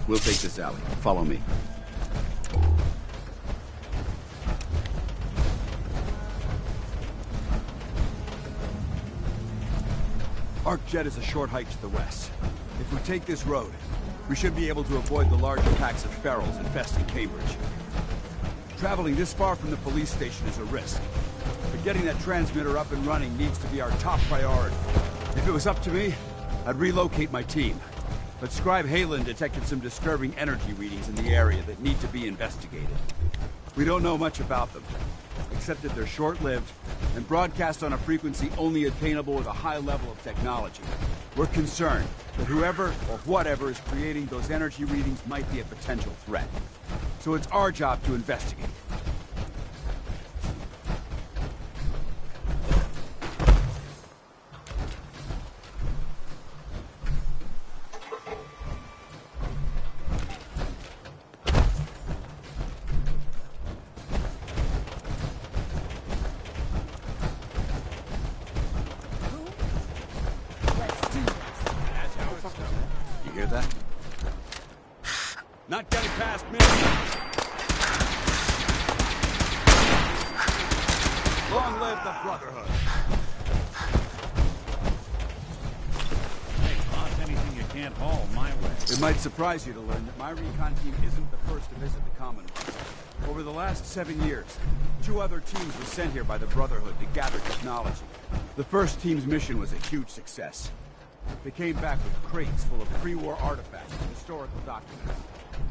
We'll take this alley. Follow me. ArcJet is a short hike to the west. If we take this road, we should be able to avoid the larger packs of ferals infesting Cambridge. Traveling this far from the police station is a risk, but getting that transmitter up and running needs to be our top priority. If it was up to me, I'd relocate my team. But Scribe Halen detected some disturbing energy readings in the area that need to be investigated. We don't know much about them, except that they're short-lived and broadcast on a frequency only attainable with a high level of technology. We're concerned that whoever or whatever is creating those energy readings might be a potential threat. So it's our job to investigate. Not getting past me. Long live the Brotherhood. Hey, toss anything you can't haul my way. It might surprise you to learn that my recon team isn't the first to visit the Commonwealth. Over the last 7 years, 2 other teams were sent here by the Brotherhood to gather technology. The first team's mission was a huge success. They came back with crates full of pre-war artifacts and historical documents.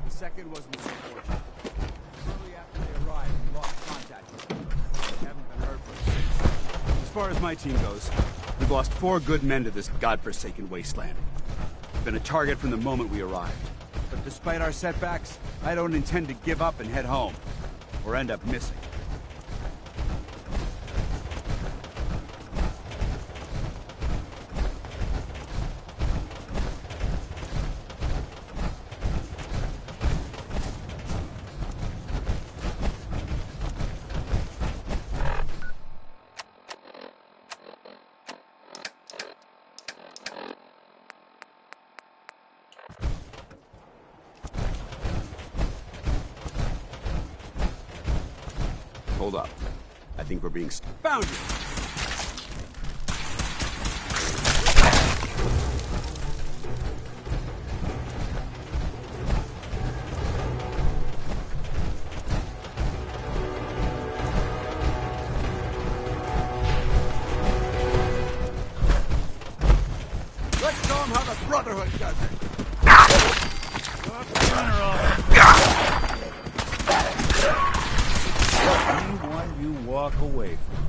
The second was misfortune. Shortly after they arrived, we lost contact with them. We haven't been heard from since. As far as my team goes, we've lost 4 good men to this godforsaken wasteland. We've been a target from the moment we arrived. But despite our setbacks, I don't intend to give up and head home, or end up missing. Hold up. I think we're being found you! Let's show them how the Brotherhood does it! Anyone you walk away from.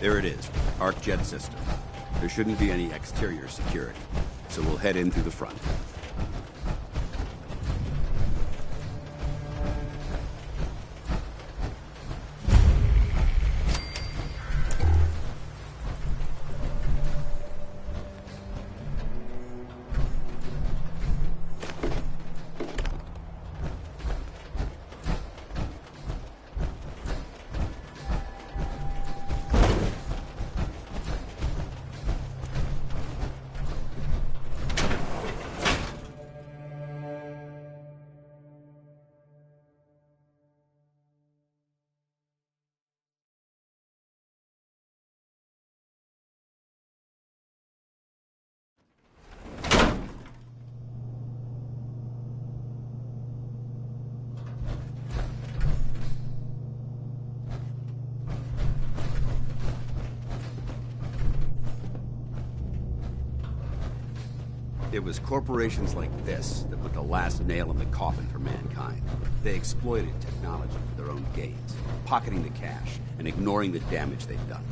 There it is, ArcJet system. There shouldn't be any exterior security, so we'll head in through the front. It was corporations like this that put the last nail in the coffin for mankind. They exploited technology for their own gains, pocketing the cash and ignoring the damage they've done.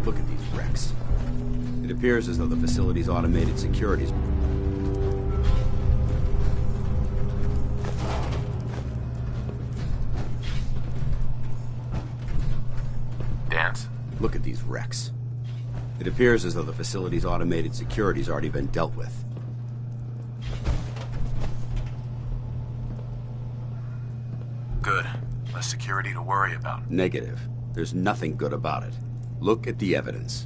Look at these wrecks. It appears as though the facility's automated security's Look at these wrecks. It appears as though the facility's automated security's already been dealt with. Good. Less security to worry about. Negative. There's nothing good about it. Look at the evidence.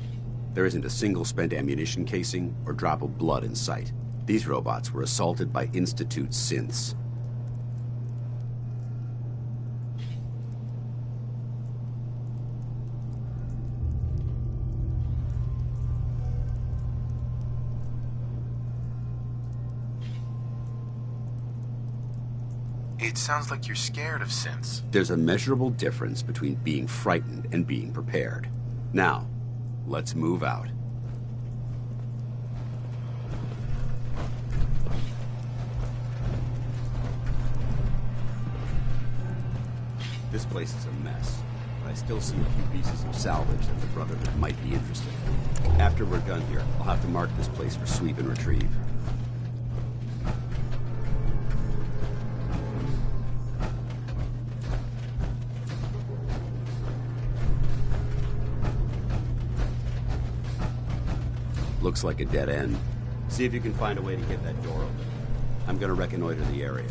There isn't a single spent ammunition casing or drop of blood in sight. These robots were assaulted by Institute synths. It sounds like you're scared of synths. There's a measurable difference between being frightened and being prepared. Now, let's move out. This place is a mess, but I still see a few pieces of salvage that the Brotherhood might be interested in. After we're done here, I'll have to mark this place for sweep and retrieve. Looks like a dead end. See if you can find a way to get that door open. I'm gonna reconnoiter the area.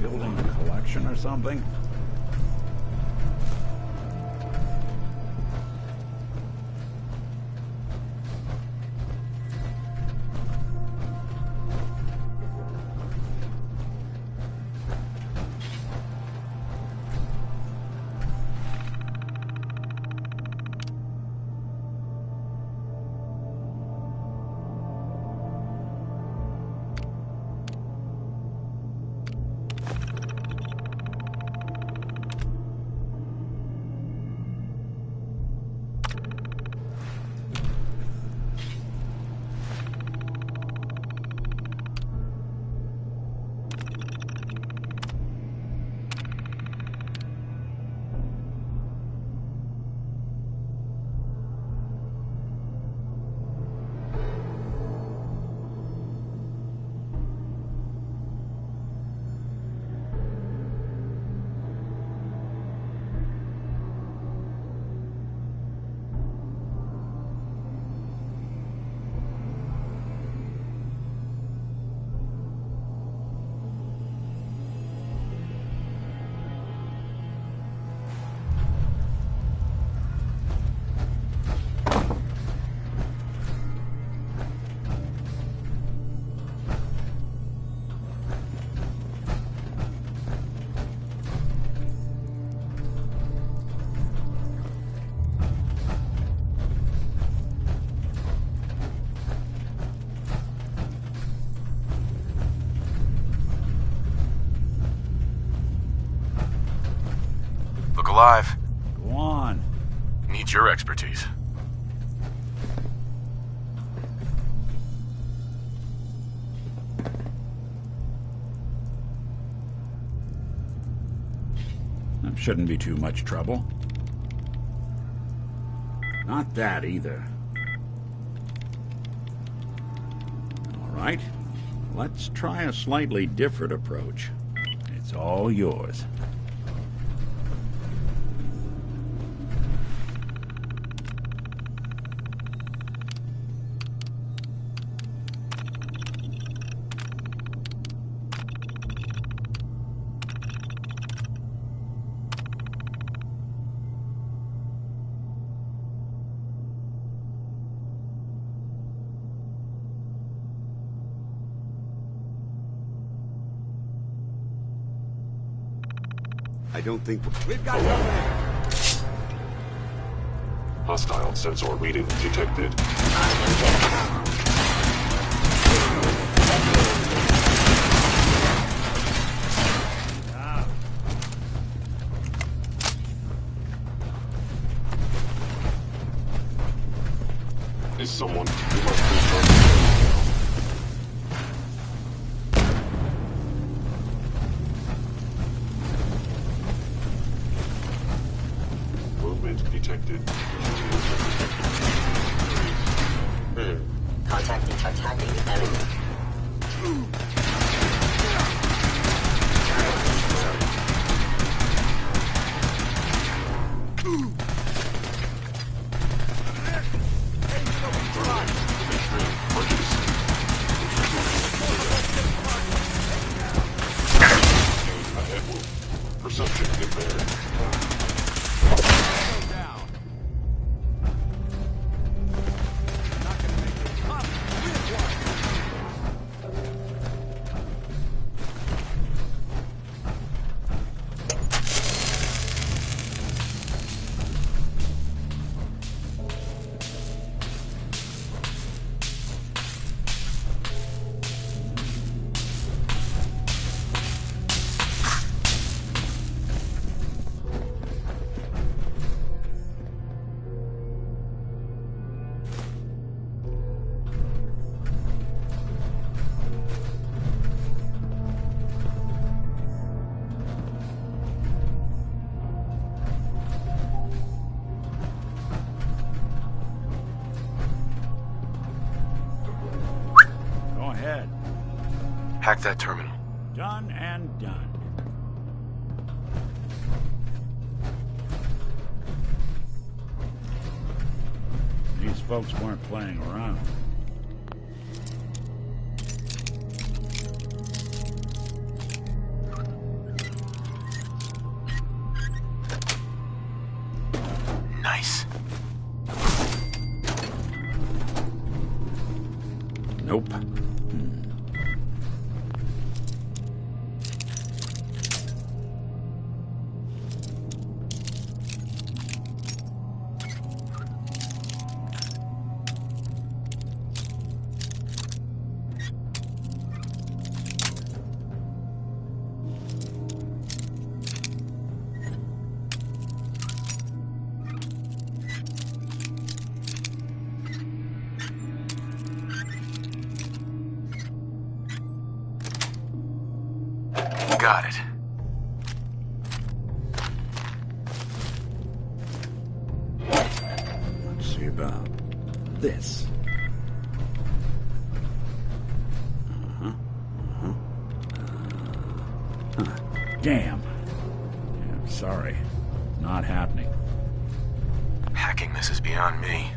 Building a collection or something? Alive. Go on. Need your expertise. That shouldn't be too much trouble. Not that either. All right. Let's try a slightly different approach. It's all yours. I don't think we've got company. Hostile sensor reading detected. Is someone who must be Attacking enemy. Perception impaired. Hack that terminal. Done and done. These folks weren't playing around. Nice. Nope. Got it. Let's see about this. Damn. Yeah, sorry. Not happening. Hacking this is beyond me.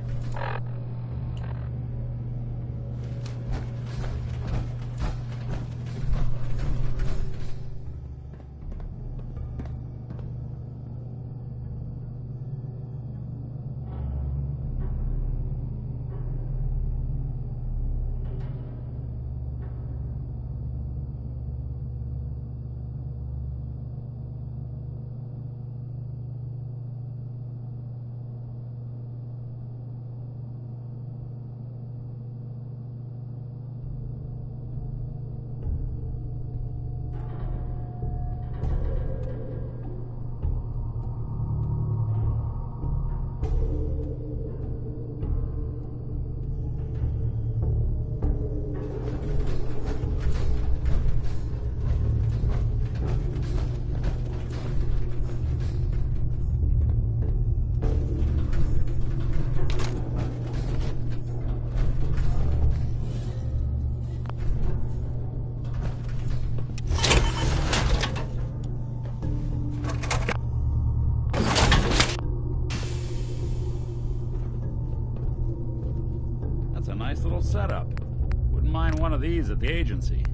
Nice little setup. Wouldn't mind one of these at the agency.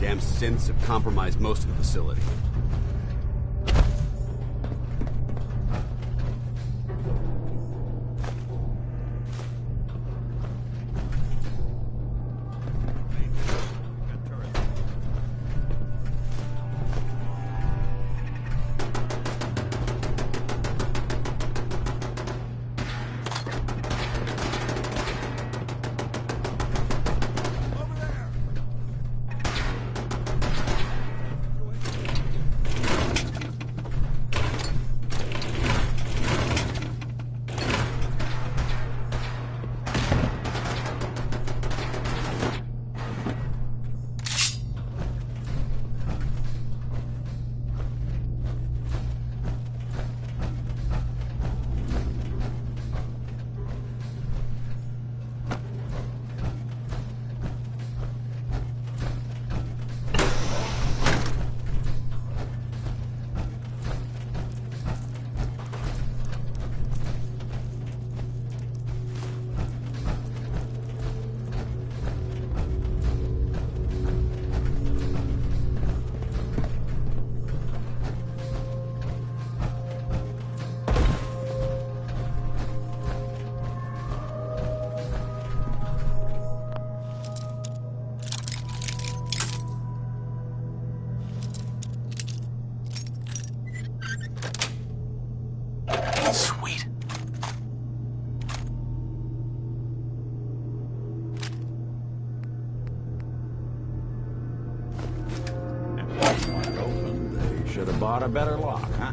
Damn synths have compromised most of the facility. Sweet. If this weren't open, they should have bought a better lock, huh?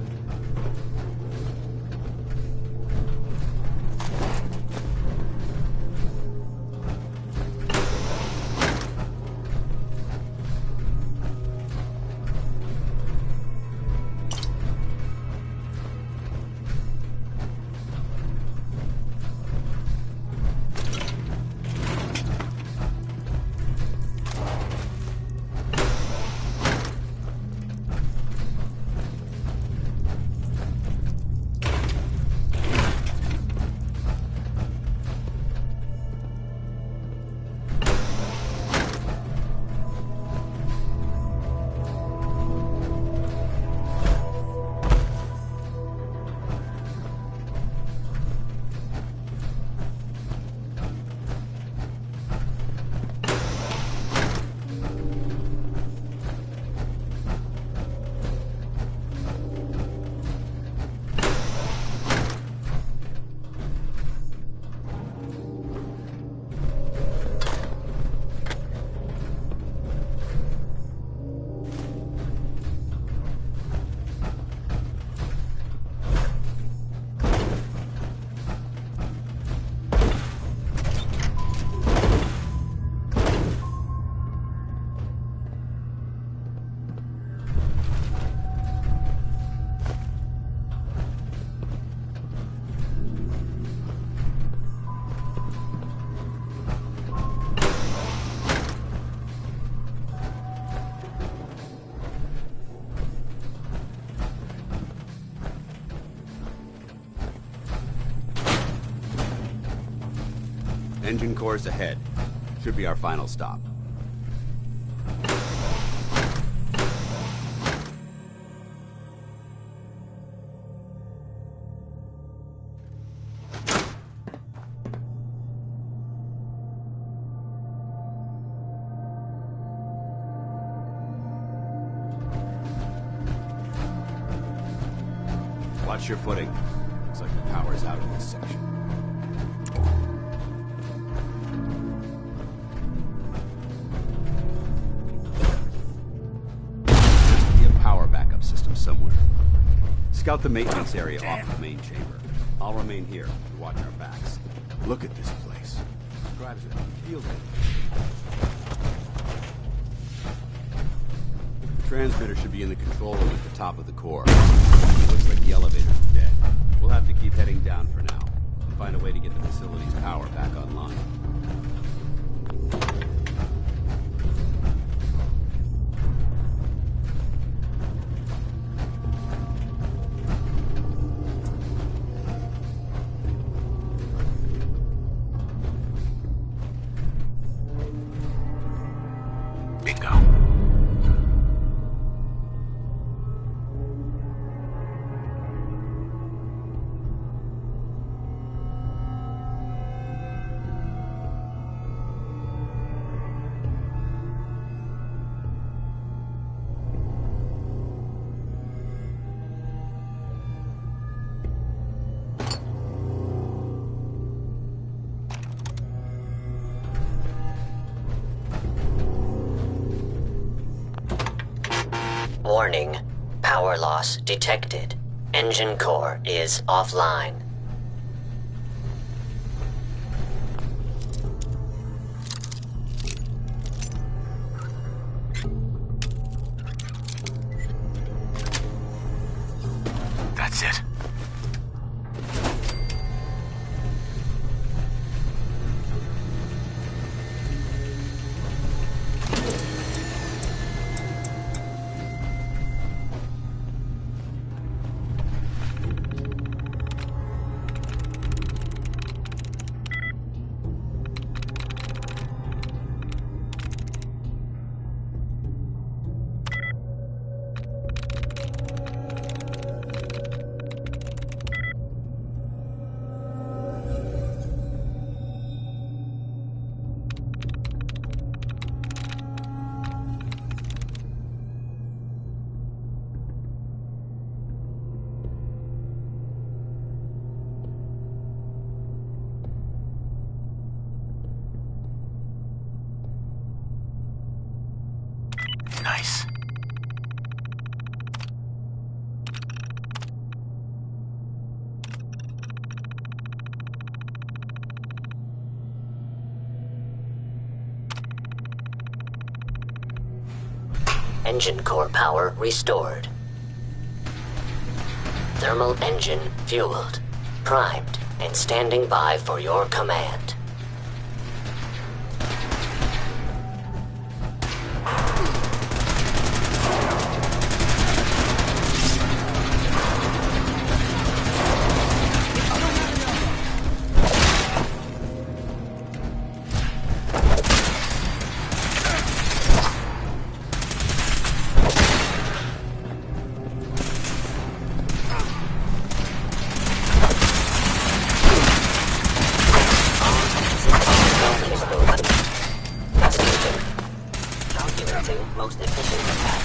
Engine cores ahead. Should be our final stop. Watch your footing. Looks like the power's out in this section. Somewhere. Scout the maintenance area off the main chamber. I'll remain here and watch our backs. Look at this place. Describes it. Field it. The transmitter should be in the control room at the top of the core. Looks like the elevator's dead. We'll have to keep heading down for now and find a way to get the facility's power back online. Bingo. Warning. Power loss detected. Engine core is offline. That's it. Nice. Engine core power restored. Thermal engine fueled, primed, and standing by for your command. Most efficient attack.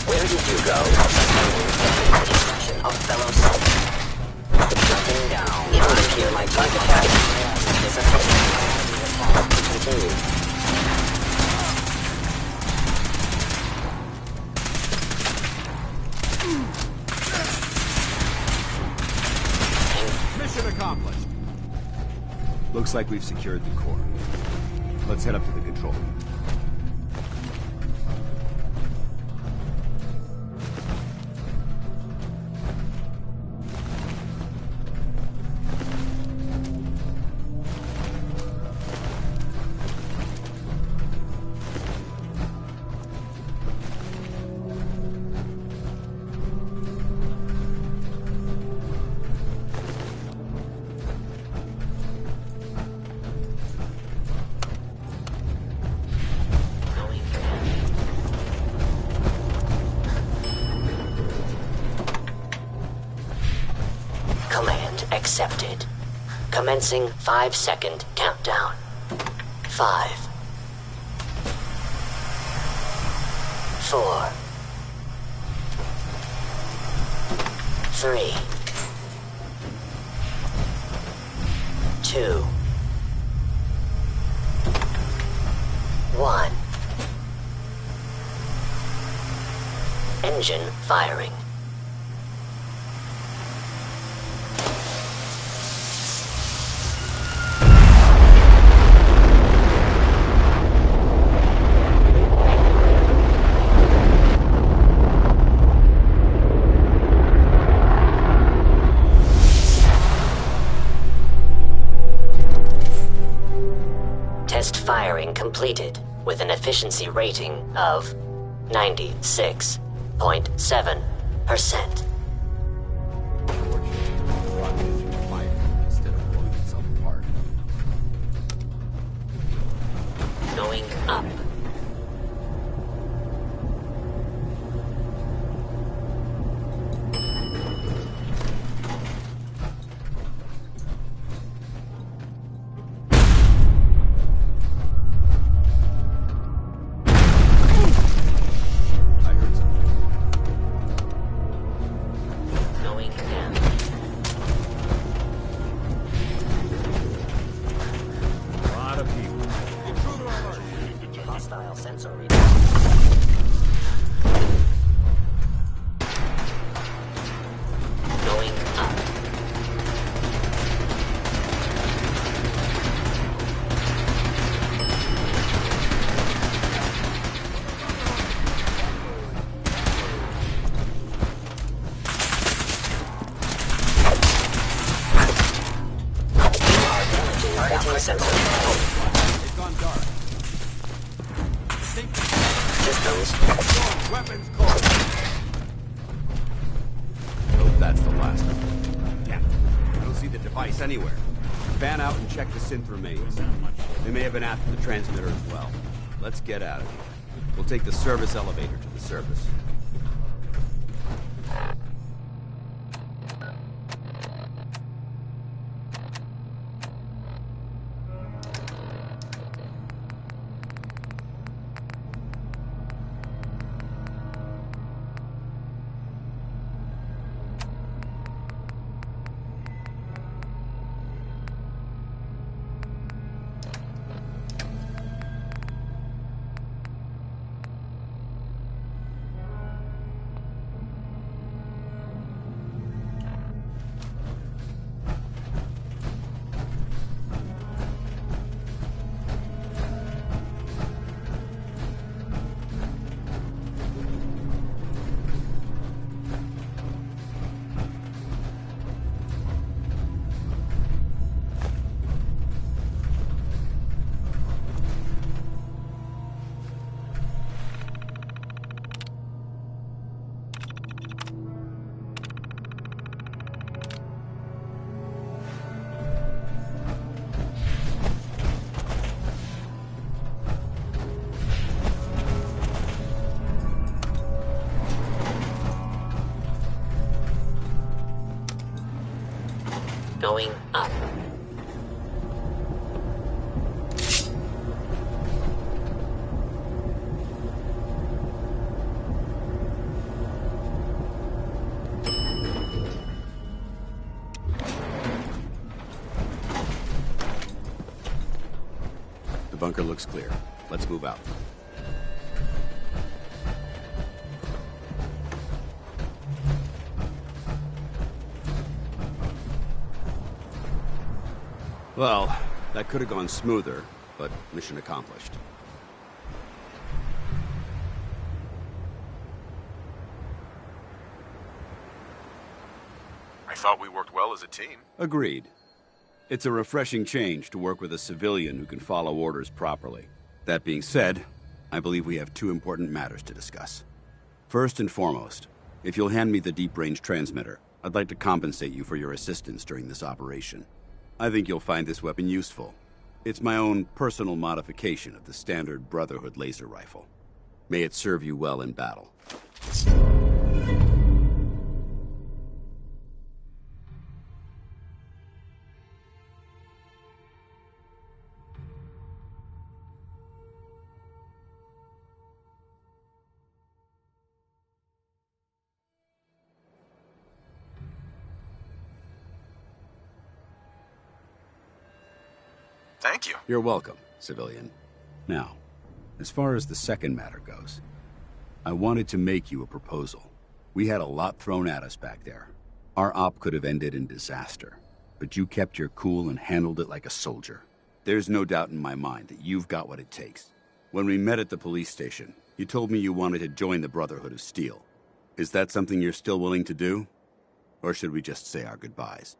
Where did you go? Destruction of fellow souls. Shutting down. It would appear my target is affected. Continue. Mission accomplished. Looks like we've secured the core. Let's head up to the control room. Accepted. Commencing 5-second countdown. 5, 4, 3, 2, 1. Engine firing. Firing completed with an efficiency rating of 96.7%. Going up. sensor. It's gone dark. Systems. Weapons called. Oh, that's the last of them. Yeah. I don't see the device anywhere. Fan out and check the synth remains. They may have been after the transmitter as well. Let's get out of here. We'll take the service elevator to the surface. Going up. The bunker looks clear. Let's move out. Well, that could have gone smoother, but mission accomplished. I thought we worked well as a team. Agreed. It's a refreshing change to work with a civilian who can follow orders properly. That being said, I believe we have two important matters to discuss. First and foremost, if you'll hand me the deep-range transmitter, I'd like to compensate you for your assistance during this operation. I think you'll find this weapon useful. It's my own personal modification of the standard Brotherhood laser rifle. May it serve you well in battle. Thank you. You're welcome, civilian. Now, as far as the second matter goes, I wanted to make you a proposal. We had a lot thrown at us back there. Our op could have ended in disaster, but you kept your cool and handled it like a soldier. There's no doubt in my mind that you've got what it takes. When we met at the police station, you told me you wanted to join the Brotherhood of Steel. Is that something you're still willing to do? Or should we just say our goodbyes?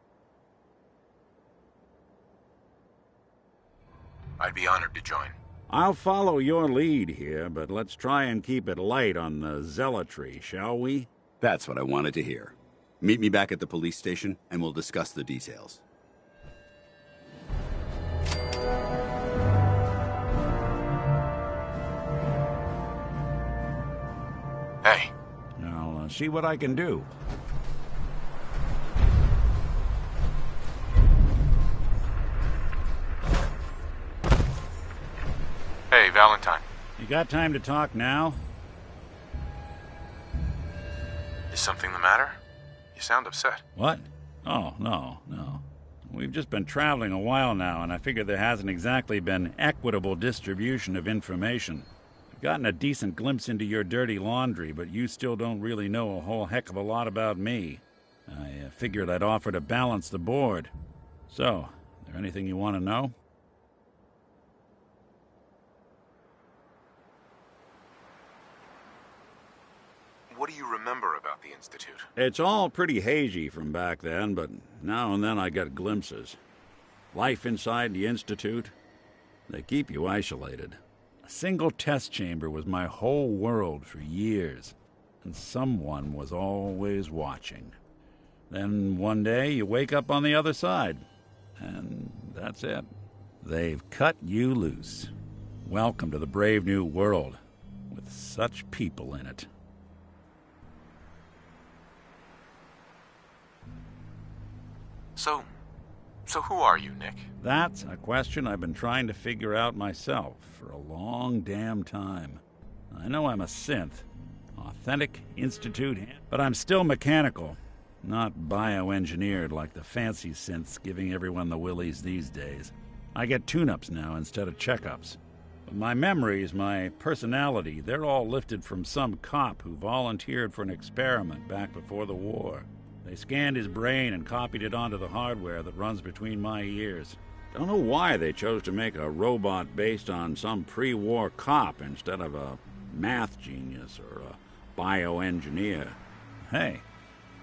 I'd be honored to join. I'll follow your lead here, but let's try and keep it light on the zealotry, shall we? That's what I wanted to hear. Meet me back at the police station, and we'll discuss the details. Hey. I'll see what I can do. Hey, Valentine. You got time to talk now? Is something the matter? You sound upset. What? Oh, no. We've just been traveling a while now, and I figure there hasn't exactly been equitable distribution of information. I've gotten a decent glimpse into your dirty laundry, but you still don't really know a whole heck of a lot about me. I figured I'd offer to balance the board. So, is there anything you want to know? What do you remember about the Institute? It's all pretty hazy from back then, but now and then I get glimpses. life inside the Institute. They keep you isolated. A single test chamber was my whole world for years, and someone was always watching. Then one day you wake up on the other side, and that's it. They've cut you loose. Welcome to the brave new world, with such people in it. So who are you, Nick? That's a question I've been trying to figure out myself for a long damn time. I know I'm a synth, authentic Institute, but I'm still mechanical, not bioengineered like the fancy synths giving everyone the willies these days. I get tune-ups now instead of checkups. But my memories, my personality, they're all lifted from some cop who volunteered for an experiment back before the war. They scanned his brain and copied it onto the hardware that runs between my ears. Don't know why they chose to make a robot based on some pre-war cop instead of a math genius or a bioengineer. Hey,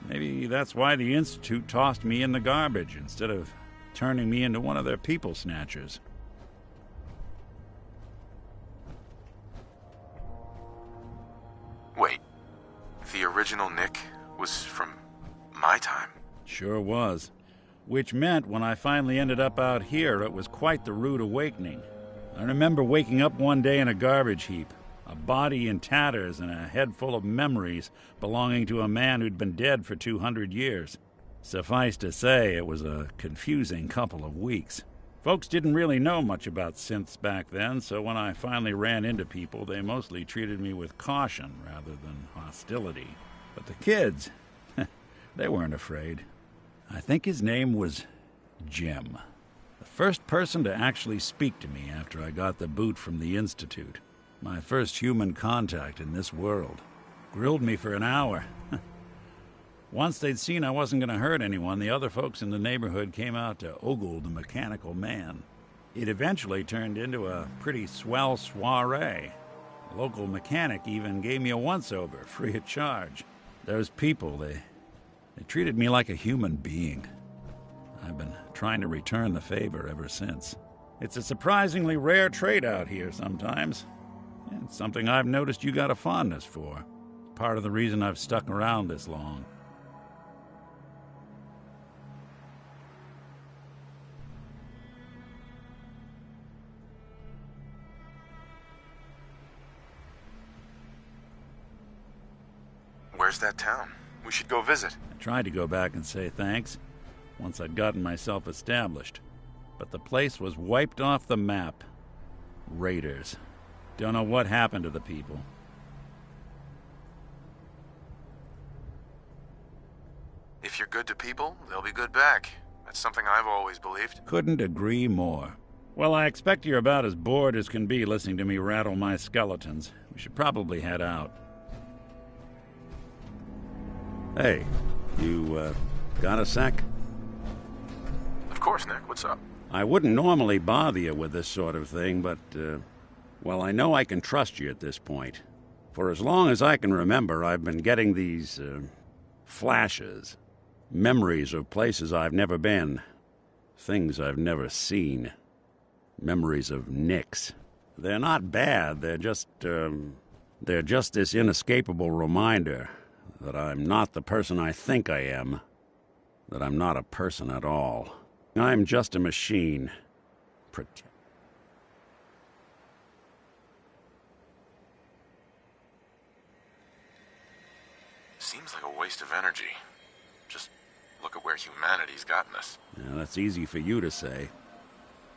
maybe that's why the Institute tossed me in the garbage instead of turning me into one of their people snatchers. Wait, the original Nick was from my time? Sure was. Which meant when I finally ended up out here, it was quite the rude awakening. I remember waking up one day in a garbage heap, a body in tatters and a head full of memories belonging to a man who'd been dead for 200 years. Suffice to say, it was a confusing couple of weeks. Folks didn't really know much about synths back then, so when I finally ran into people, they mostly treated me with caution rather than hostility. But the kids, they weren't afraid. I think his name was Jim. The first person to actually speak to me after I got the boot from the Institute. My first human contact in this world. Grilled me for an hour. Once they'd seen I wasn't going to hurt anyone, the other folks in the neighborhood came out to ogle the mechanical man. It eventually turned into a pretty swell soiree. A local mechanic even gave me a once-over, free of charge. Those people, they treated me like a human being. I've been trying to return the favor ever since. It's a surprisingly rare trait out here sometimes. It's something I've noticed you got a fondness for. Part of the reason I've stuck around this long. Where's that town? We should go visit. I tried to go back and say thanks once I'd gotten myself established, but the place was wiped off the map. Raiders. Don't know what happened to the people. If you're good to people, they'll be good back. That's something I've always believed. Couldn't agree more. Well, I expect you're about as bored as can be listening to me rattle my skeletons. We should probably head out. Hey, you, got a sec? Of course, Nick. What's up? I wouldn't normally bother you with this sort of thing, but, well, I know I can trust you at this point. For as long as I can remember, I've been getting these, flashes. Memories of places I've never been. Things I've never seen. Memories of Nicks. They're not bad, they're just this inescapable reminder that I'm not the person I think I am. That I'm not a person at all. I'm just a machine. Seems like a waste of energy. Just look at where humanity's gotten us. Yeah, that's easy for you to say.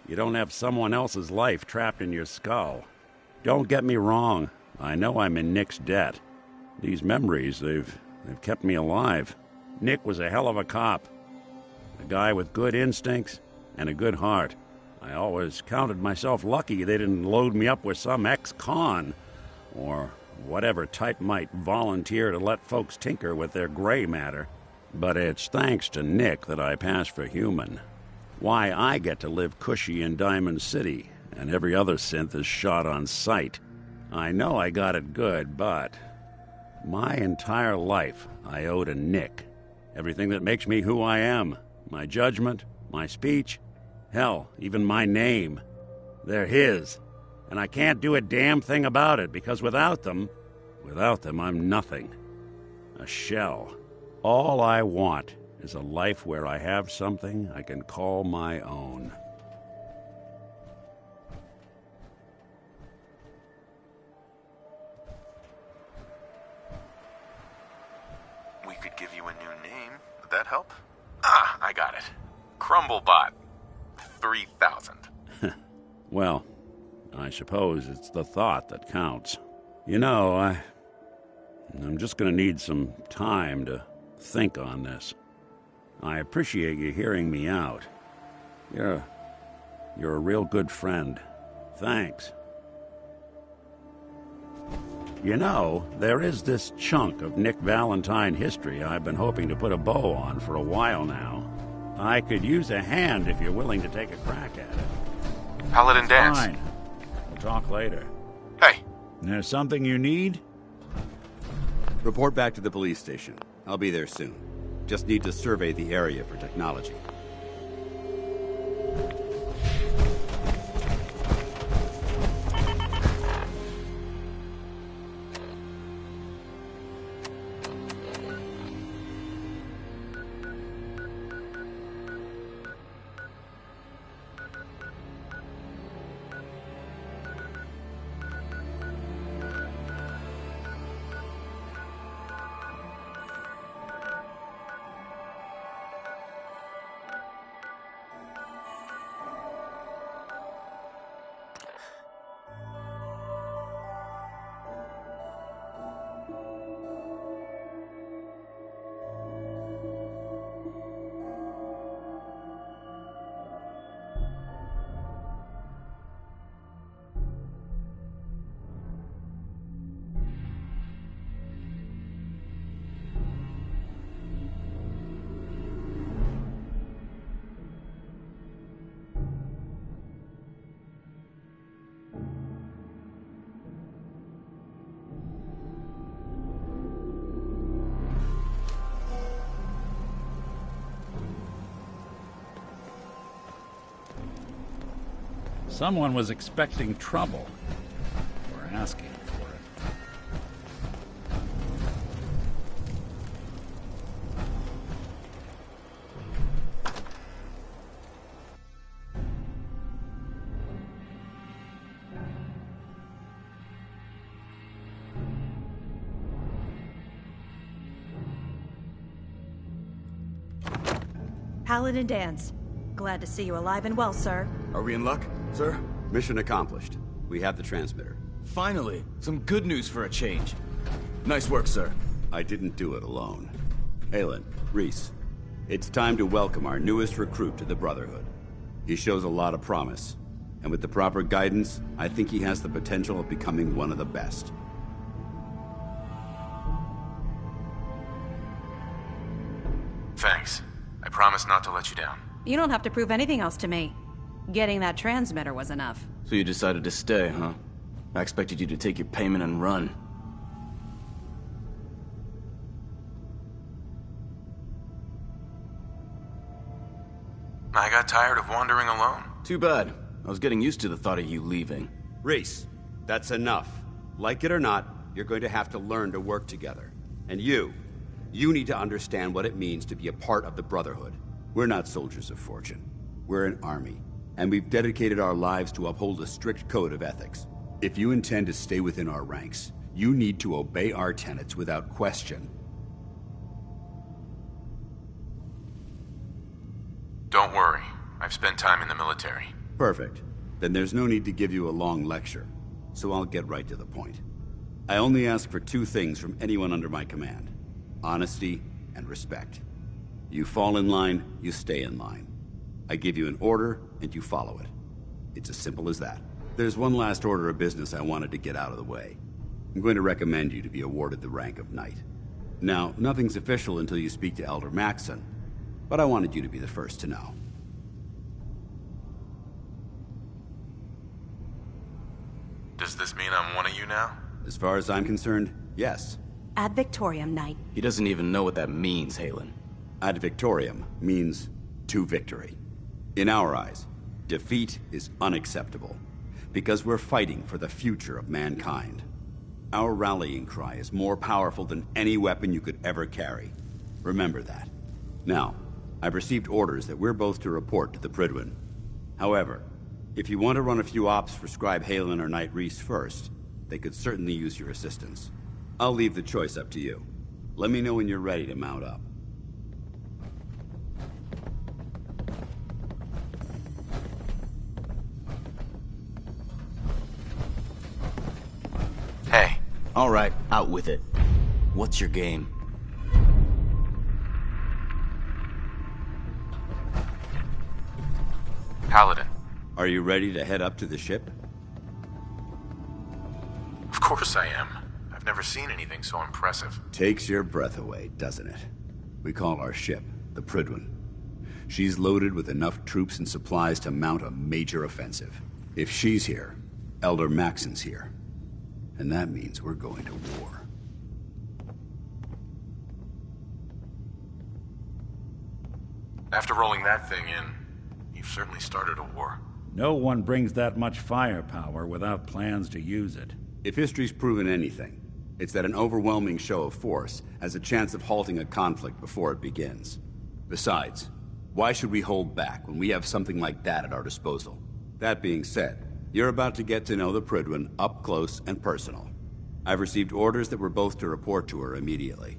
You don't have someone else's life trapped in your skull. Don't get me wrong. I know I'm in Nick's debt. These memories, they've kept me alive. Nick was a hell of a cop. A guy with good instincts and a good heart. I always counted myself lucky they didn't load me up with some ex-con, or whatever type might volunteer to let folks tinker with their gray matter. But it's thanks to Nick that I pass for human. Why I get to live cushy in Diamond City, and every other synth is shot on sight. I know I got it good, but my entire life I owe to Nick. Everything that makes me who I am. My judgment, my speech, Hell, even my name. They're his. And I can't do a damn thing about it, because without them, I'm nothing. A shell. All I want is a life where I have something I can call my own. We could give you a new name. Would that help? Ah, I got it. Crumblebot. 3000. Well, I suppose it's the thought that counts. You know, I'm just gonna need some time to think on this. I appreciate you hearing me out. You're a real good friend. Thanks. You know, there is this chunk of Nick Valentine history I've been hoping to put a bow on for a while now. I could use a hand if you're willing to take a crack at it. Paladin Dance. Fine. We'll talk later. Hey. There's something you need? Report back to the police station. I'll be there soon. Just need to survey the area for technology. Someone was expecting trouble. Or asking for it. Paladin Dance. Glad to see you alive and well, sir. Are we in luck, sir? Mission accomplished. We have the transmitter. Finally, some good news for a change. Nice work, sir. I didn't do it alone. Aylin, Reese, it's time to welcome our newest recruit to the Brotherhood. He shows a lot of promise, and with the proper guidance, I think he has the potential of becoming one of the best. Thanks. I promise not to let you down. You don't have to prove anything else to me. Getting that transmitter was enough. So you decided to stay, huh? I expected you to take your payment and run. I got tired of wandering alone. Too bad. I was getting used to the thought of you leaving. Reese, that's enough. Like it or not, you're going to have to learn to work together. And you need to understand what it means to be a part of the Brotherhood. We're not soldiers of fortune. We're an army, and we've dedicated our lives to uphold a strict code of ethics. If you intend to stay within our ranks, you need to obey our tenets without question. Don't worry. I've spent time in the military. Perfect. Then there's no need to give you a long lecture, so I'll get right to the point. I only ask for two things from anyone under my command: honesty and respect. You fall in line, you stay in line. I give you an order, and you follow it. It's as simple as that. There's one last order of business I wanted to get out of the way. I'm going to recommend you to be awarded the rank of Knight. Now, nothing's official until you speak to Elder Maxson, but I wanted you to be the first to know. Does this mean I'm one of you now? As far as I'm concerned, yes. Ad Victoriam, Knight. He doesn't even know what that means, Halen. Ad Victoriam means to victory. In our eyes, Defeat is unacceptable, because we're fighting for the future of mankind. Our rallying cry is more powerful than any weapon you could ever carry. Remember that. Now, I've received orders that we're both to report to the Prydwen. However, if you want to run a few ops for Scribe Halen or Knight Reese first, they could certainly use your assistance. I'll leave the choice up to you. Let me know when you're ready to mount up. Hey. All right, out with it. What's your game? Paladin. Are you ready to head up to the ship? Of course I am. I've never seen anything so impressive. Takes your breath away, doesn't it? We call our ship the Prydwen. She's loaded with enough troops and supplies to mount a major offensive. If she's here, Elder Maxon's here. And that means we're going to war. After rolling that thing in, you've certainly started a war. No one brings that much firepower without plans to use it. If history's proven anything, it's that an overwhelming show of force has a chance of halting a conflict before it begins. Besides, why should we hold back when we have something like that at our disposal? That being said, you're about to get to know the Prydwen up close and personal. I've received orders that we're both to report to her immediately.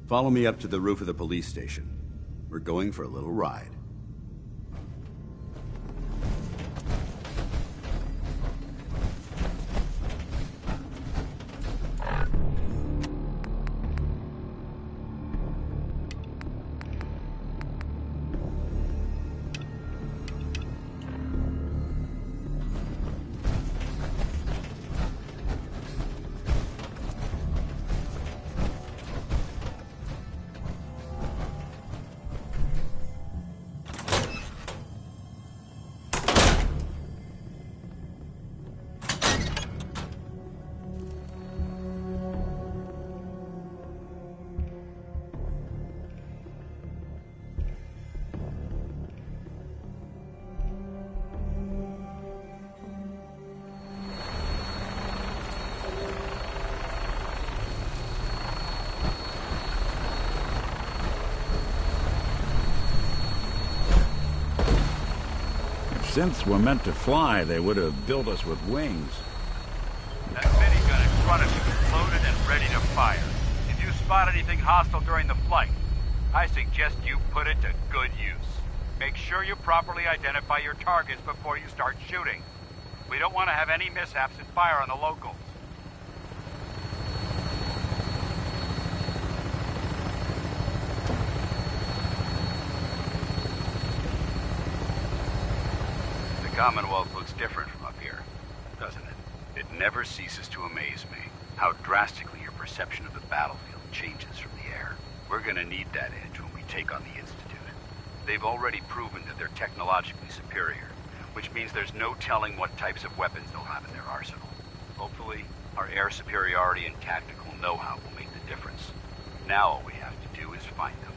Follow me up to the roof of the police station. We're going for a little ride. Synths were meant to fly, they would have built us with wings. That minigun in front of you is loaded and ready to fire. If you spot anything hostile during the flight, I suggest you put it to good use. Make sure you properly identify your targets before you start shooting. We don't want to have any mishaps and fire on the locals. The Commonwealth looks different from up here, doesn't it? It never ceases to amaze me how drastically your perception of the battlefield changes from the air. We're gonna need that edge when we take on the Institute. They've already proven that they're technologically superior, which means there's no telling what types of weapons they'll have in their arsenal. Hopefully, our air superiority and tactical know-how will make the difference. Now all we have to do is find them.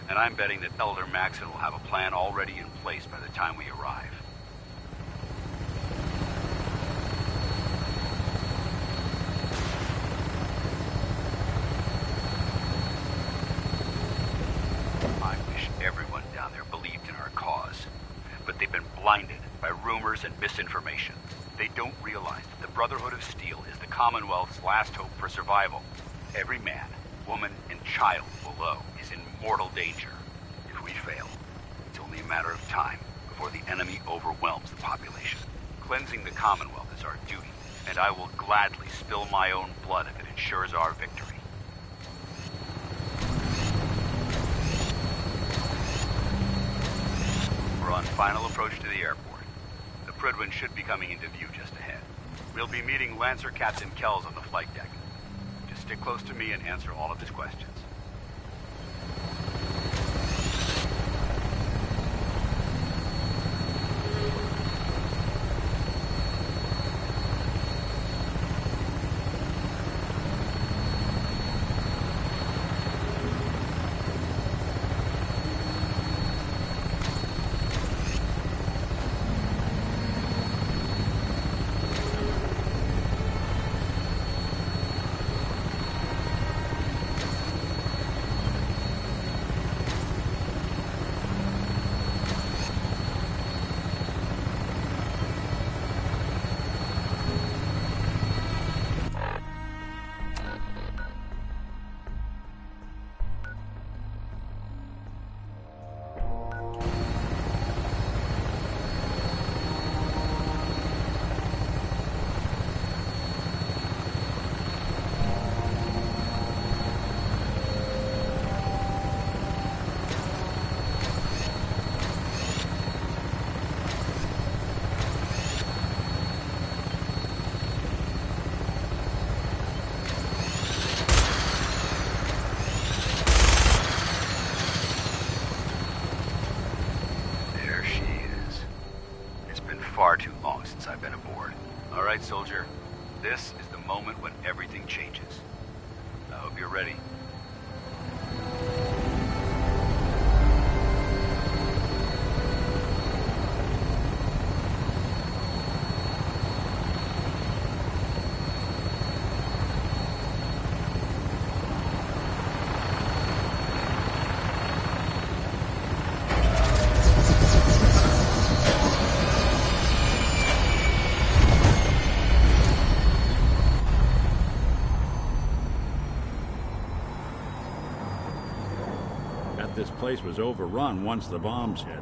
And I'm betting that Elder Maxon will have a plan already in place by the time we arrive. I wish everyone down there believed in our cause. But they've been blinded by rumors and misinformation. They don't realize that the Brotherhood of Steel is the Commonwealth's last hope for survival. Every man, woman, and child below is in mortal danger. If we fail, it's only a matter of time before the enemy overwhelms the population. Cleansing the Commonwealth is our duty, and I will gladly spill my own blood if it ensures our victory. We're on final approach to the airport. The Prydwen should be coming into view just ahead. We'll be meeting Lancer Captain Kells on the flight deck. Just stick close to me and answer all of his questions. far too long since I've been aboard. All right, soldier. This is the moment when everything changes. I hope you're ready. This place was overrun once the bombs hit.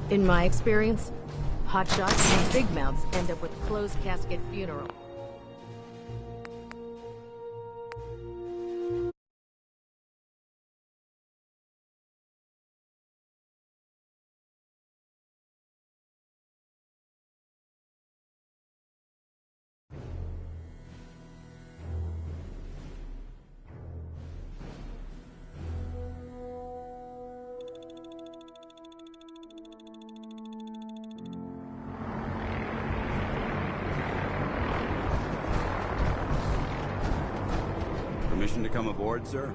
In my experience, hotshots and big mouths end up with closed casket funeral. Permission to come aboard, sir?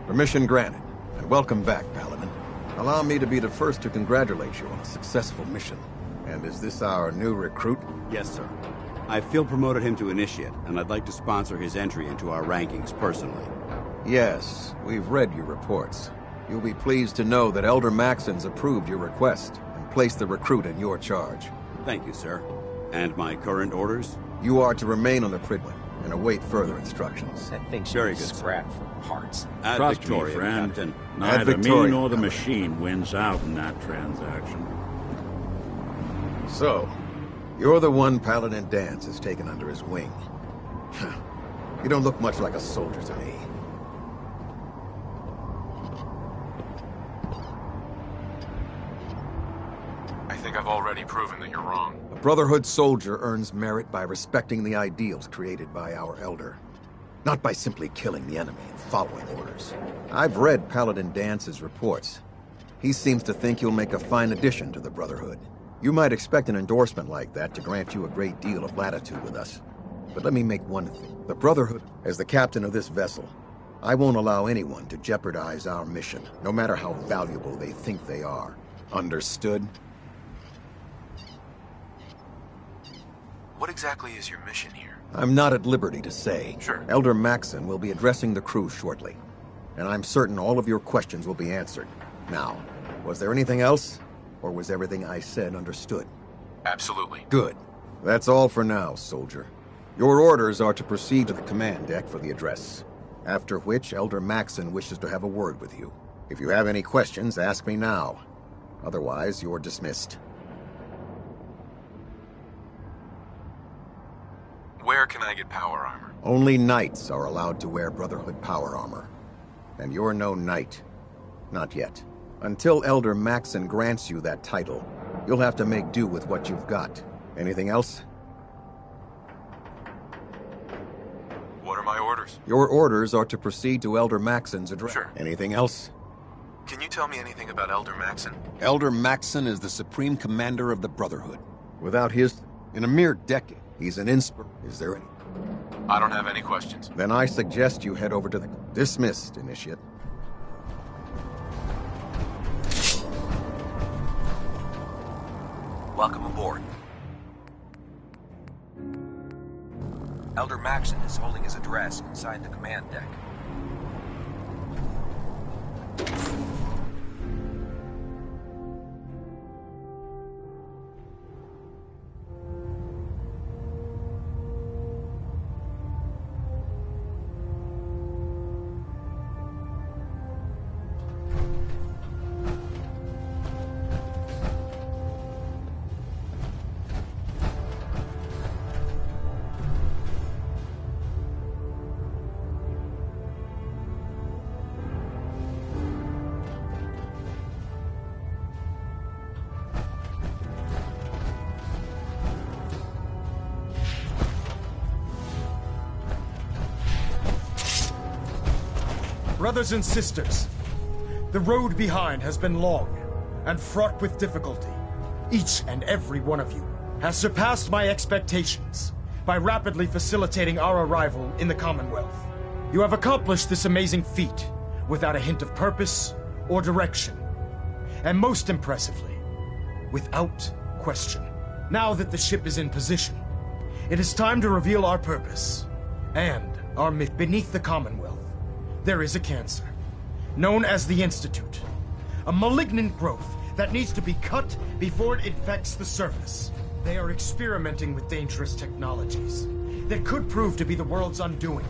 Permission granted, and welcome back, Paladin. Allow me to be the first to congratulate you on a successful mission. And is this our new recruit? Yes, sir. I field promoted him to Initiate, and I'd like to sponsor his entry into our rankings personally. Yes, we've read your reports. You'll be pleased to know that Elder Maxon's approved your request and placed the recruit in your charge. Thank you, sir. And my current orders? You are to remain on the Pridwin and await further instructions. That thing should Very be good, scrapped for parts. Ad Trust Victoriam, me, friend. Captain. Neither Ad me Victoriam, nor the Paladin. machine wins out in that transaction. So, you're the one Paladin Danse has taken under his wing. You don't look much like a soldier to me. I think I've already proven that you're wrong. A Brotherhood soldier earns merit by respecting the ideals created by our Elder, not by simply killing the enemy and following orders. I've read Paladin Dance's reports. He seems to think you'll make a fine addition to the Brotherhood. You might expect an endorsement like that to grant you a great deal of latitude with us. But let me make one thing. The Brotherhood, as the captain of this vessel, I won't allow anyone to jeopardize our mission, no matter how valuable they think they are. Understood? What exactly is your mission here? I'm not at liberty to say. Sure. Elder Maxon will be addressing the crew shortly, and I'm certain all of your questions will be answered. Now, was there anything else, or was everything I said understood? Absolutely. Good. That's all for now, soldier. Your orders are to proceed to the command deck for the address, after which Elder Maxon wishes to have a word with you. If you have any questions, ask me now. Otherwise, you're dismissed. Where can I get power armor? Only knights are allowed to wear Brotherhood power armor. And you're no knight. Not yet. Until Elder Maxon grants you that title, you'll have to make do with what you've got. Anything else? What are my orders? Your orders are to proceed to Elder Maxon's address. Sure. Anything else? Can you tell me anything about Elder Maxon? Elder Maxon is the supreme commander of the Brotherhood. Without his... In a mere decade, he's an inspirator. Is there any... I don't have any questions. Then I suggest you head over to the... Dismissed, Initiate. Welcome aboard. Elder Maxon is holding his address inside the command deck. Brothers and sisters, the road behind has been long and fraught with difficulty. Each and every one of you has surpassed my expectations by rapidly facilitating our arrival in the Commonwealth. You have accomplished this amazing feat without a hint of purpose or direction, and most impressively, without question. Now that the ship is in position, it is time to reveal our purpose and our myth. Beneath the Commonwealth, there is a cancer, known as the Institute. A malignant growth that needs to be cut before it infects the surface. They are experimenting with dangerous technologies that could prove to be the world's undoing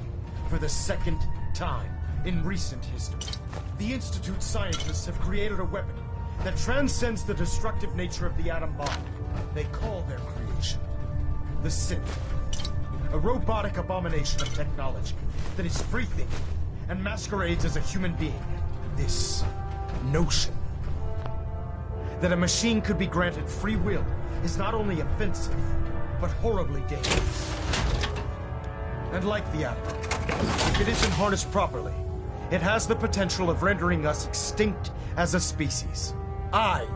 for the second time in recent history. The Institute scientists have created a weapon that transcends the destructive nature of the atom bomb. They call their creation the Synth. A robotic abomination of technology that is free-thinking and masquerades as a human being. This notion that a machine could be granted free will is not only offensive, but horribly dangerous. And like the atom, if it isn't harnessed properly, it has the potential of rendering us extinct as a species. I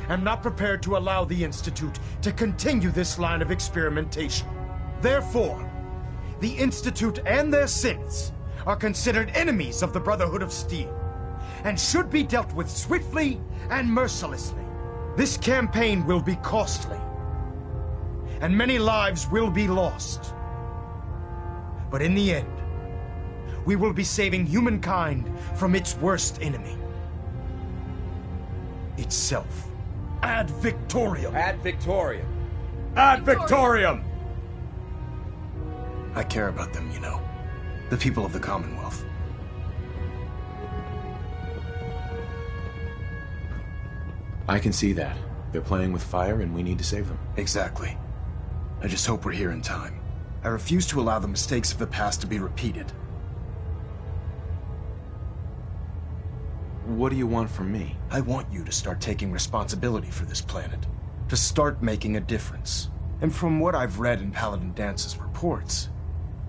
am not prepared to allow the Institute to continue this line of experimentation. Therefore, the Institute and their synths are considered enemies of the Brotherhood of Steel, and should be dealt with swiftly and mercilessly. This campaign will be costly, and many lives will be lost. But in the end, we will be saving humankind from its worst enemy. Itself. Ad Victoriam! Ad Victoriam! Ad Victoriam! I care about them, you know. The people of the Commonwealth. I can see that. They're playing with fire and we need to save them. Exactly. I just hope we're here in time. I refuse to allow the mistakes of the past to be repeated. What do you want from me? I want you to start taking responsibility for this planet. To start making a difference. And from what I've read in Paladin Dance's reports,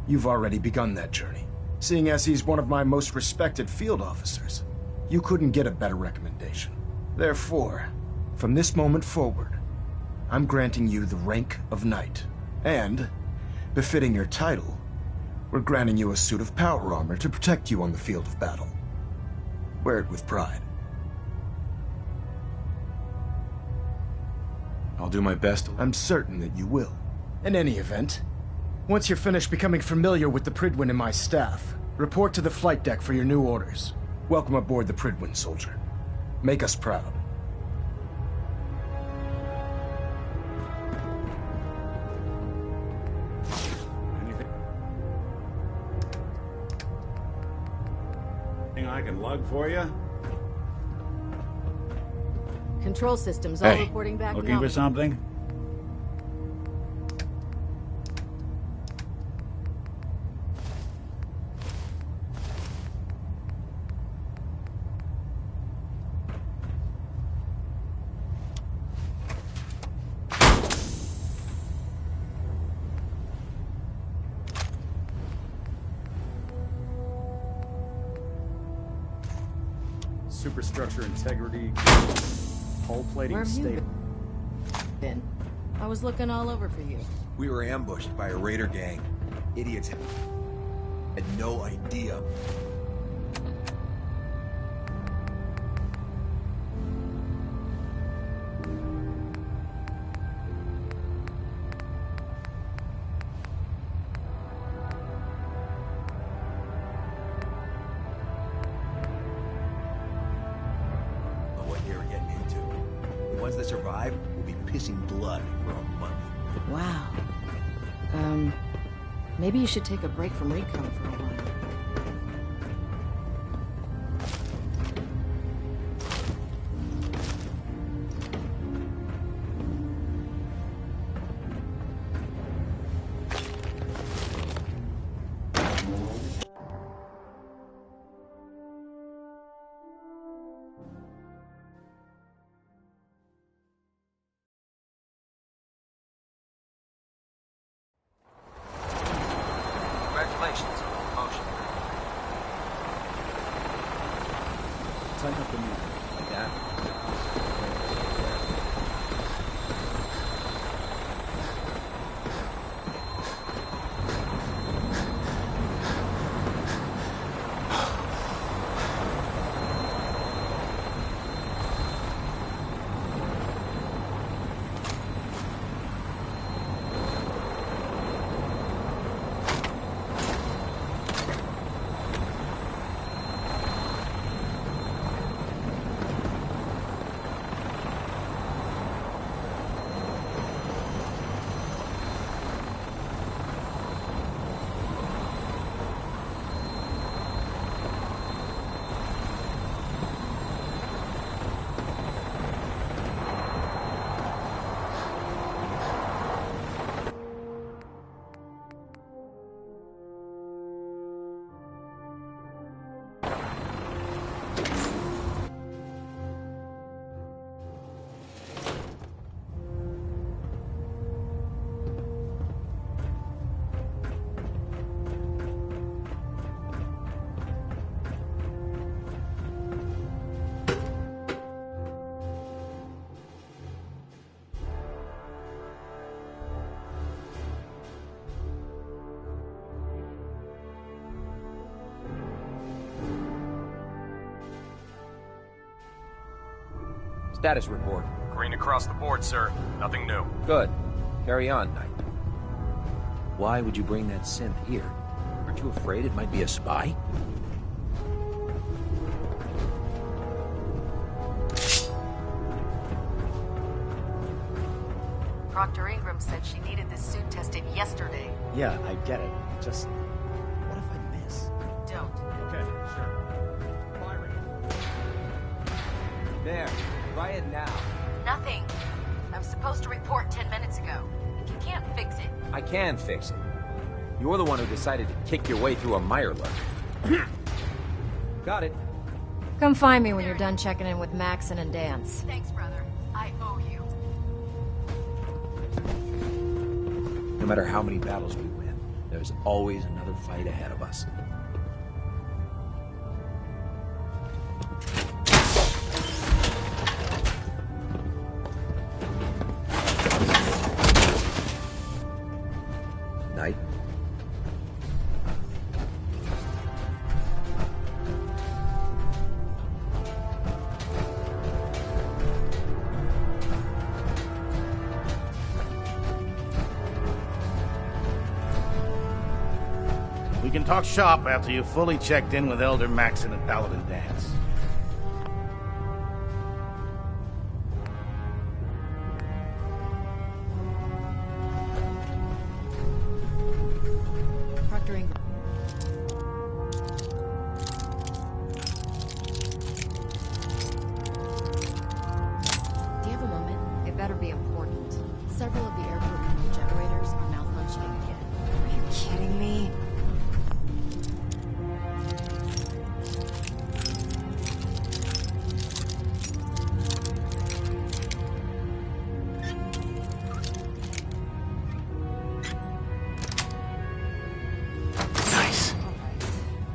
you've already begun that journey. Seeing as he's one of my most respected field officers, you couldn't get a better recommendation. Therefore, from this moment forward, I'm granting you the rank of Knight. And, befitting your title, we're granting you a suit of power armor to protect you on the field of battle. Wear it with pride. I'll do my best. I'm certain that you will. In any event, once you're finished becoming familiar with the Pridwin and my staff, report to the flight deck for your new orders. Welcome aboard the Pridwin, soldier. Make us proud. Anything I can lug for you? Control systems all reporting back. Looking for something? superstructure integrity, hull plating Where have you stable. been? I was looking all over for you. We were ambushed by a raider gang. Idiots had no idea. What they're getting into. The ones that survive will be pissing blood for a month. Wow. Maybe you should take a break from recon for a while. Congratulations on the promotion. Tighten up the meter. Like that? Status report. Green across the board, sir. Nothing new. Good. Carry on, Knight. Why would you bring that synth here? Aren't you afraid it might be a spy? Proctor Ingram said she needed this suit tested yesterday. Yeah, I get it. Just, what if I miss? Don't. Okay, sure. Firing. There. Try it now. Nothing. I was supposed to report 10 minutes ago. If you can't fix it. I can fix it. You're the one who decided to kick your way through a Mirelurk. Got it. Come find me when you're done checking in with Maxon and Dance. Thanks, brother. I owe you. No matter how many battles we win, there's always another fight ahead of us. Knight? We can talk shop after you've fully checked in with Elder Maxon and Paladin Dance. Proctor Ingram. Do you have a moment? It better be important. Several of the airport remote generators are malfunctioning again. Are you kidding me? Nice.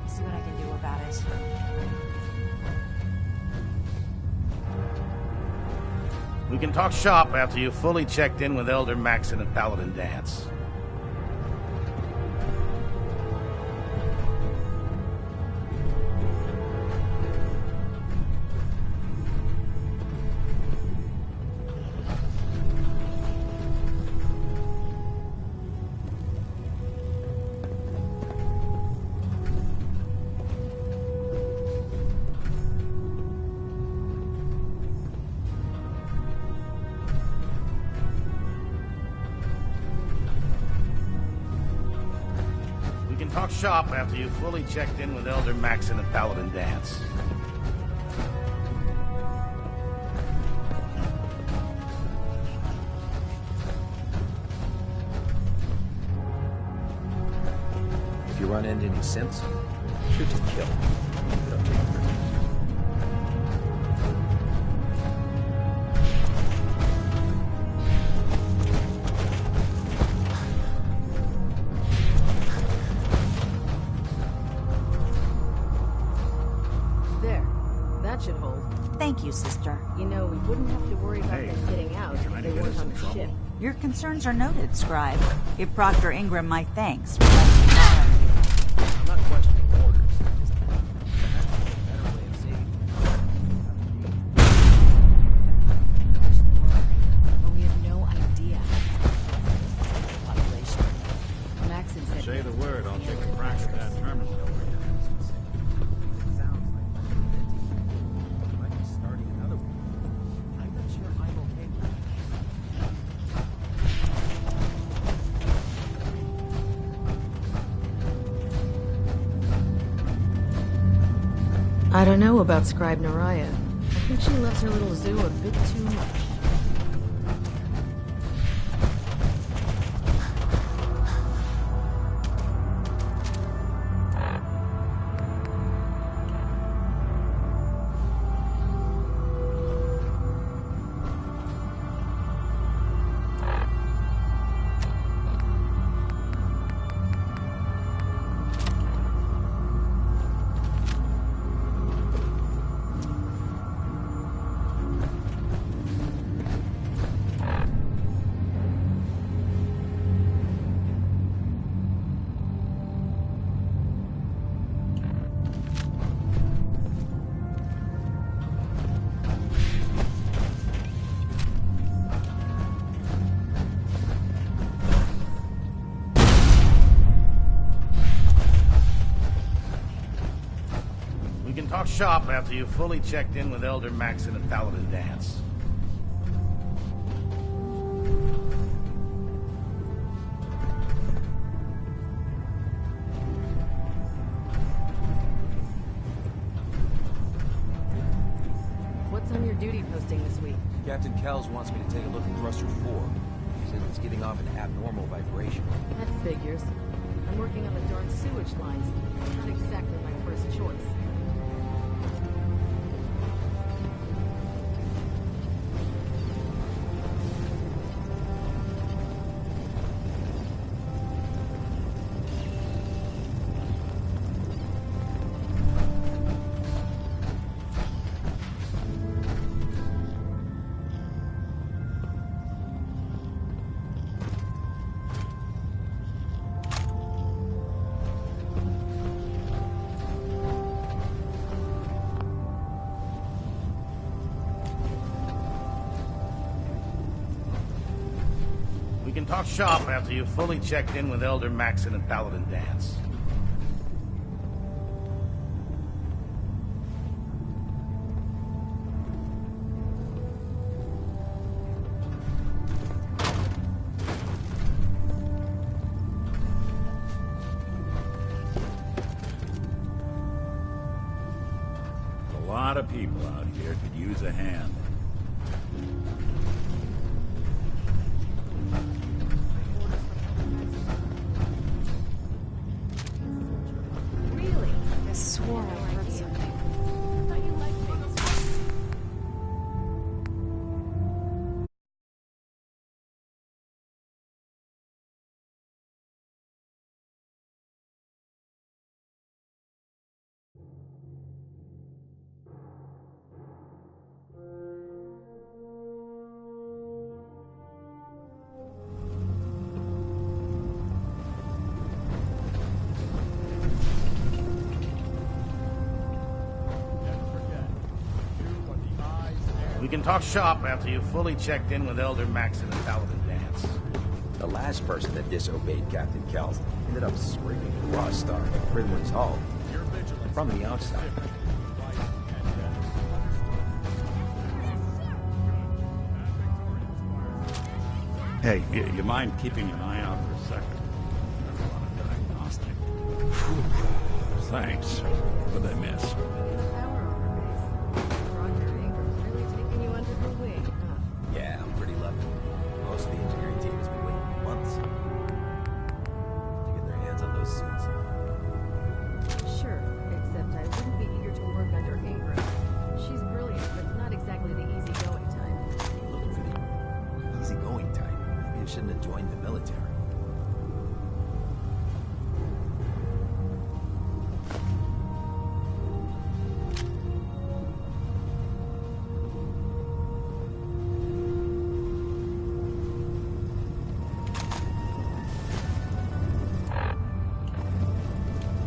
See what I can do about it. We can talk shop after you've fully checked in with Elder Maxon and Paladin Dance. Talk shop after you've fully checked in with Elder Maxon and Paladin Dance. If you run into any synths, shoot to kill. Don't take risks. Should hold. Thank you, sister. You know, we wouldn't have to worry about them getting out if they weren't on the ship. Your concerns are noted, Scribe. Give Proctor Ingram my thanks for letting me borrow you. I'm not questioning orders. Just a better way of saving But we have no idea. Population. Maxon said. Say the word, I'll take a crack at that terminal. I don't know about Scribe Naraya. I think she loves her little zoo a bit too much. Talk shop after you've fully checked in with Elder Maxon and Paladin Dance. What's on your duty posting this week? Captain Kells wants me to take a look at Thruster 4. He says it's giving off an abnormal vibration. That figures. I'm working on the darn sewage lines. Not exactly my first choice. We can talk shop after you've fully checked in with Elder Maxon and Paladin Dance. A lot of people out here could use a hand. I swore I heard something. talk shop after you've fully checked in with Elder Maxon and Paladin Dance. The last person that disobeyed Captain Kells ended up screaming Rostar at Pridlin's Hall from the outside. Hey, you mind keeping an eye out for a second? I want a diagnostic. Thanks. What'd I miss? Yeah, I'm pretty lucky. Most of the engineering team has been waiting months to get their hands on those suits. Sure, except I wouldn't be eager to work under Ingram. She's brilliant, but not exactly the easygoing type. Looking for the easygoing type. Maybe you shouldn't have joined the military.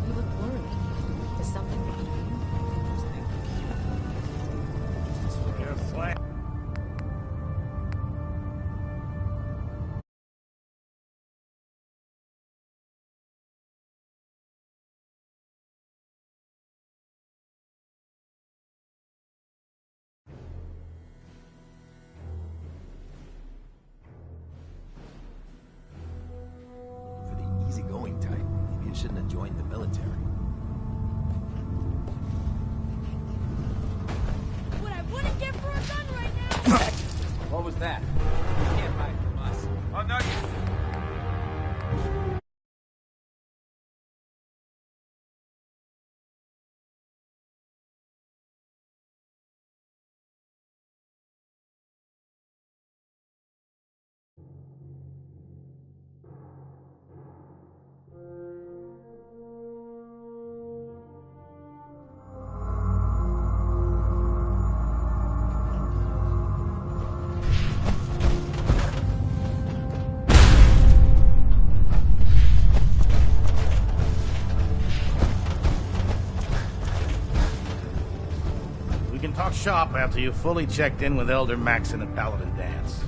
You look worried. Is something wrong with you? For the easygoing type. Maybe you shouldn't have joined the military. What I wouldn't give for a gun right now! What was that? You can't hide from us. Oh, no, We can talk shop after you've fully checked in with Elder Maxon and Paladin Dance.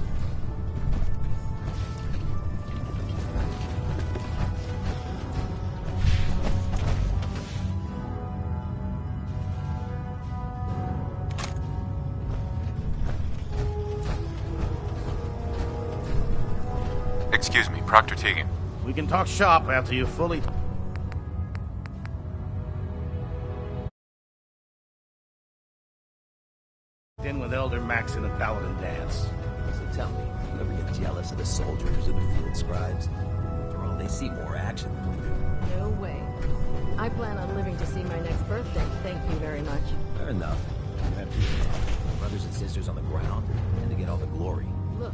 Excuse me, Proctor Tegan. We can talk shop after you've fully... in with Elder Maxon and Paladin Dance. So tell me, you ever get jealous of the soldiers or the field scribes? After all, they see more action than we do. No way. I plan on living to see my next birthday. Thank you very much. Fair enough. You have to admit, brothers and sisters on the ground, and to get all the glory. Look,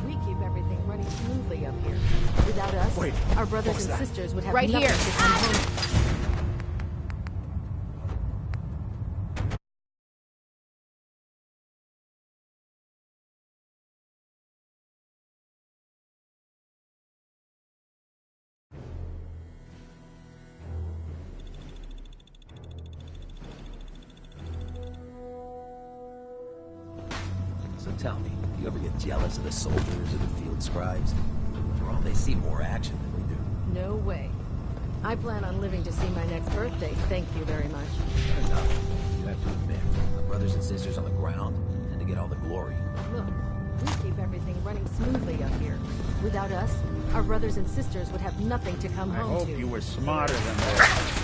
we keep everything running smoothly up here. Without us, our brothers and sisters would have Right nothing here. to come home. So tell me, you ever get jealous of the soldiers or the field scribes? After all, they see more action than we do. No way. I plan on living to see my next birthday. Thank you very much. Fair enough. You have to admit, our brothers and sisters on the ground, and to get all the glory. Look, we keep everything running smoothly up here. Without us, our brothers and sisters would have nothing to come I home hope to. you were smarter than that.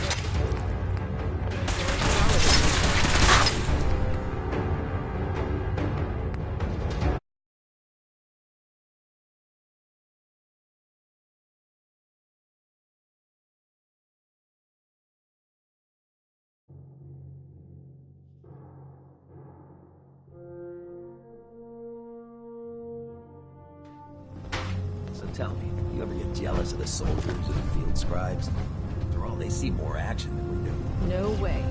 So tell me, you ever get jealous of the soldiers or the field scribes? After all, they see more action than we do. No way.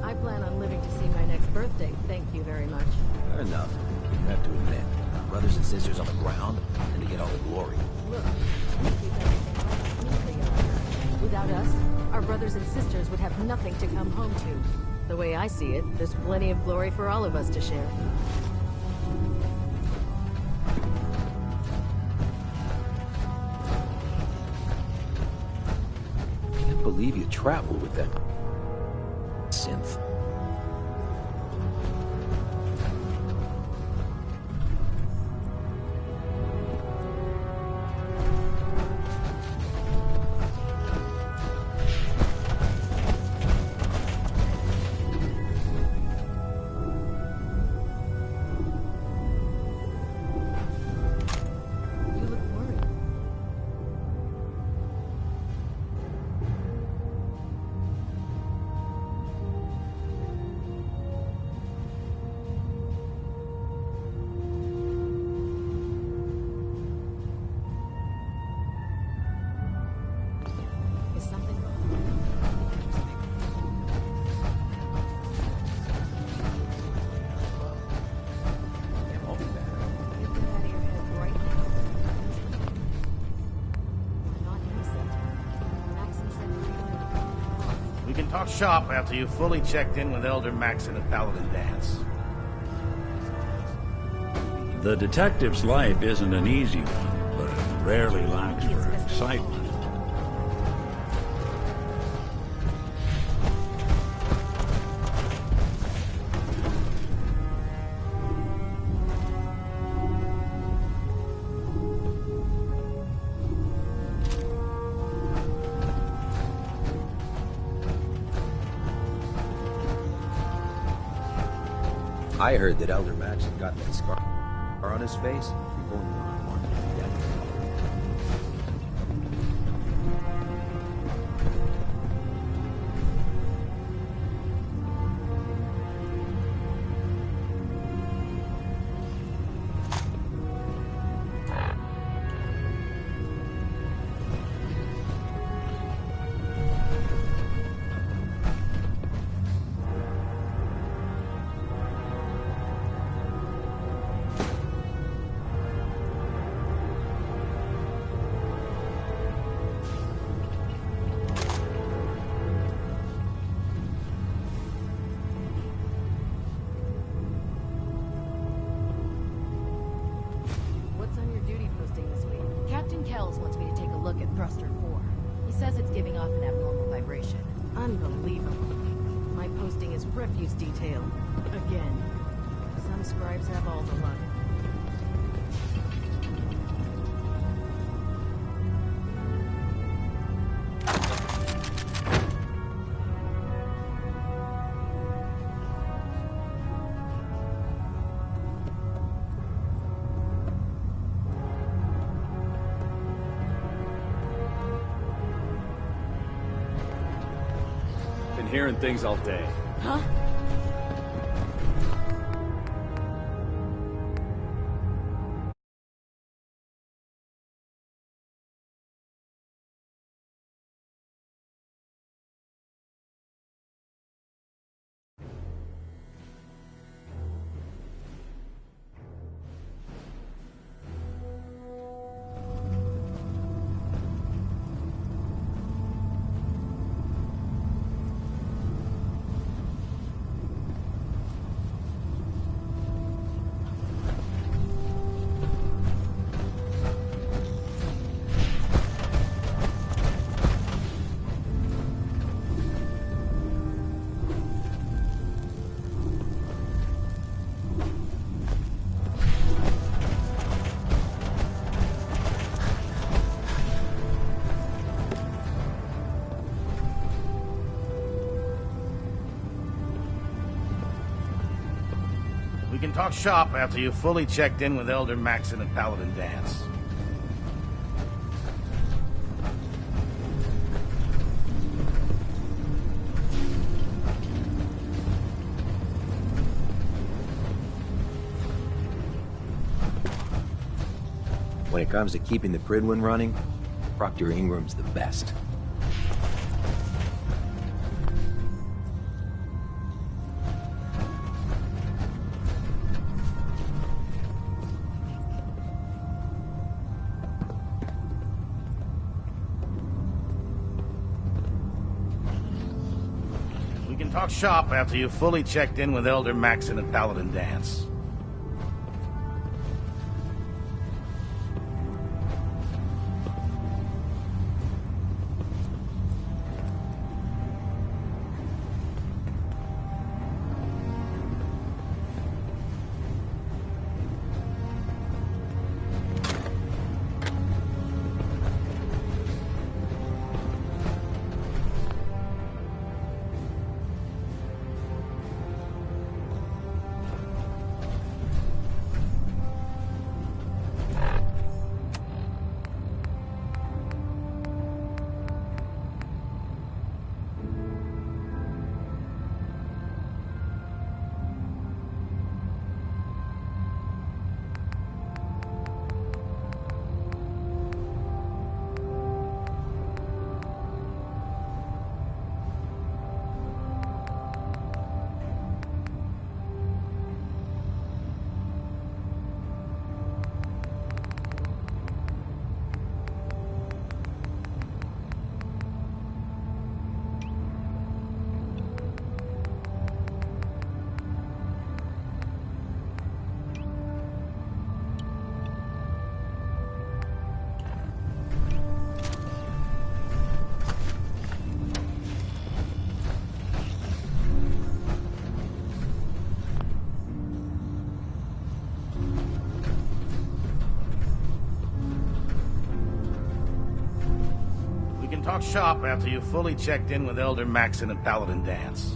I plan on living to see my next birthday. Thank you very much. Fair enough. You have to admit, our brothers and sisters on the ground, and to get all the glory. Look, we keep everything running smoothly up here. Without us, our brothers and sisters would have nothing to come home to. The way I see it, there's plenty of glory for all of us to share. believe you traveled with that synth. We can talk shop after you've fully checked in with Elder Maxon at Paladin Dance. The detective's life isn't an easy one, but it rarely lacks for excitement. I heard that Elder Maxon got that scar on his face from going one-on-one with the dead. Kells wants me to take a look at Thruster 4. He says it's giving off an abnormal vibration. Unbelievable. My posting is refuse detail. Again. Some scribes have all the luck. Hearing things all day. Huh? We can talk shop after you've fully checked in with Elder Maxon at Paladin Dance. When it comes to keeping the Pridwin running, Proctor Ingram's the best. We can talk shop after you've fully checked in with Elder Maxon at Paladin Dance. talk shop after you've fully checked in with Elder Maxon and Paladin Dance.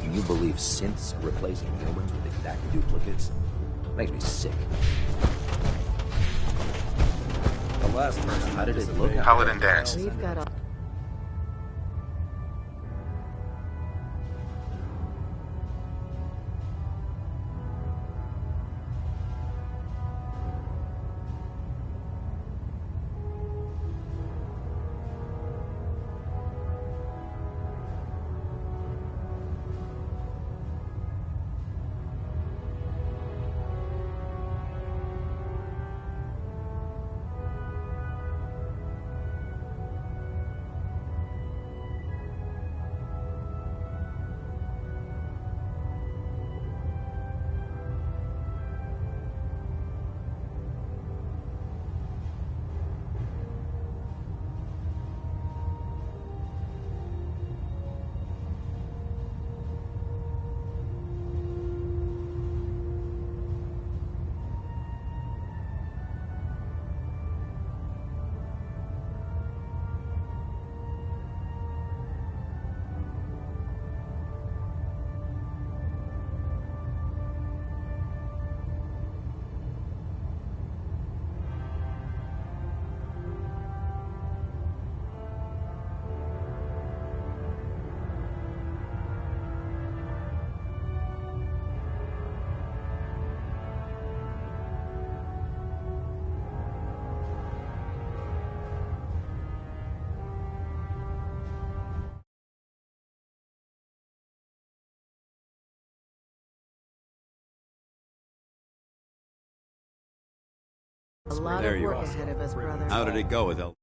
Can you believe synths are replacing humans with exact duplicates? Makes me sick. The last person, how did it look? Paladin Dance. We've got a... A lot of work ahead of us, brother. How did it go with El?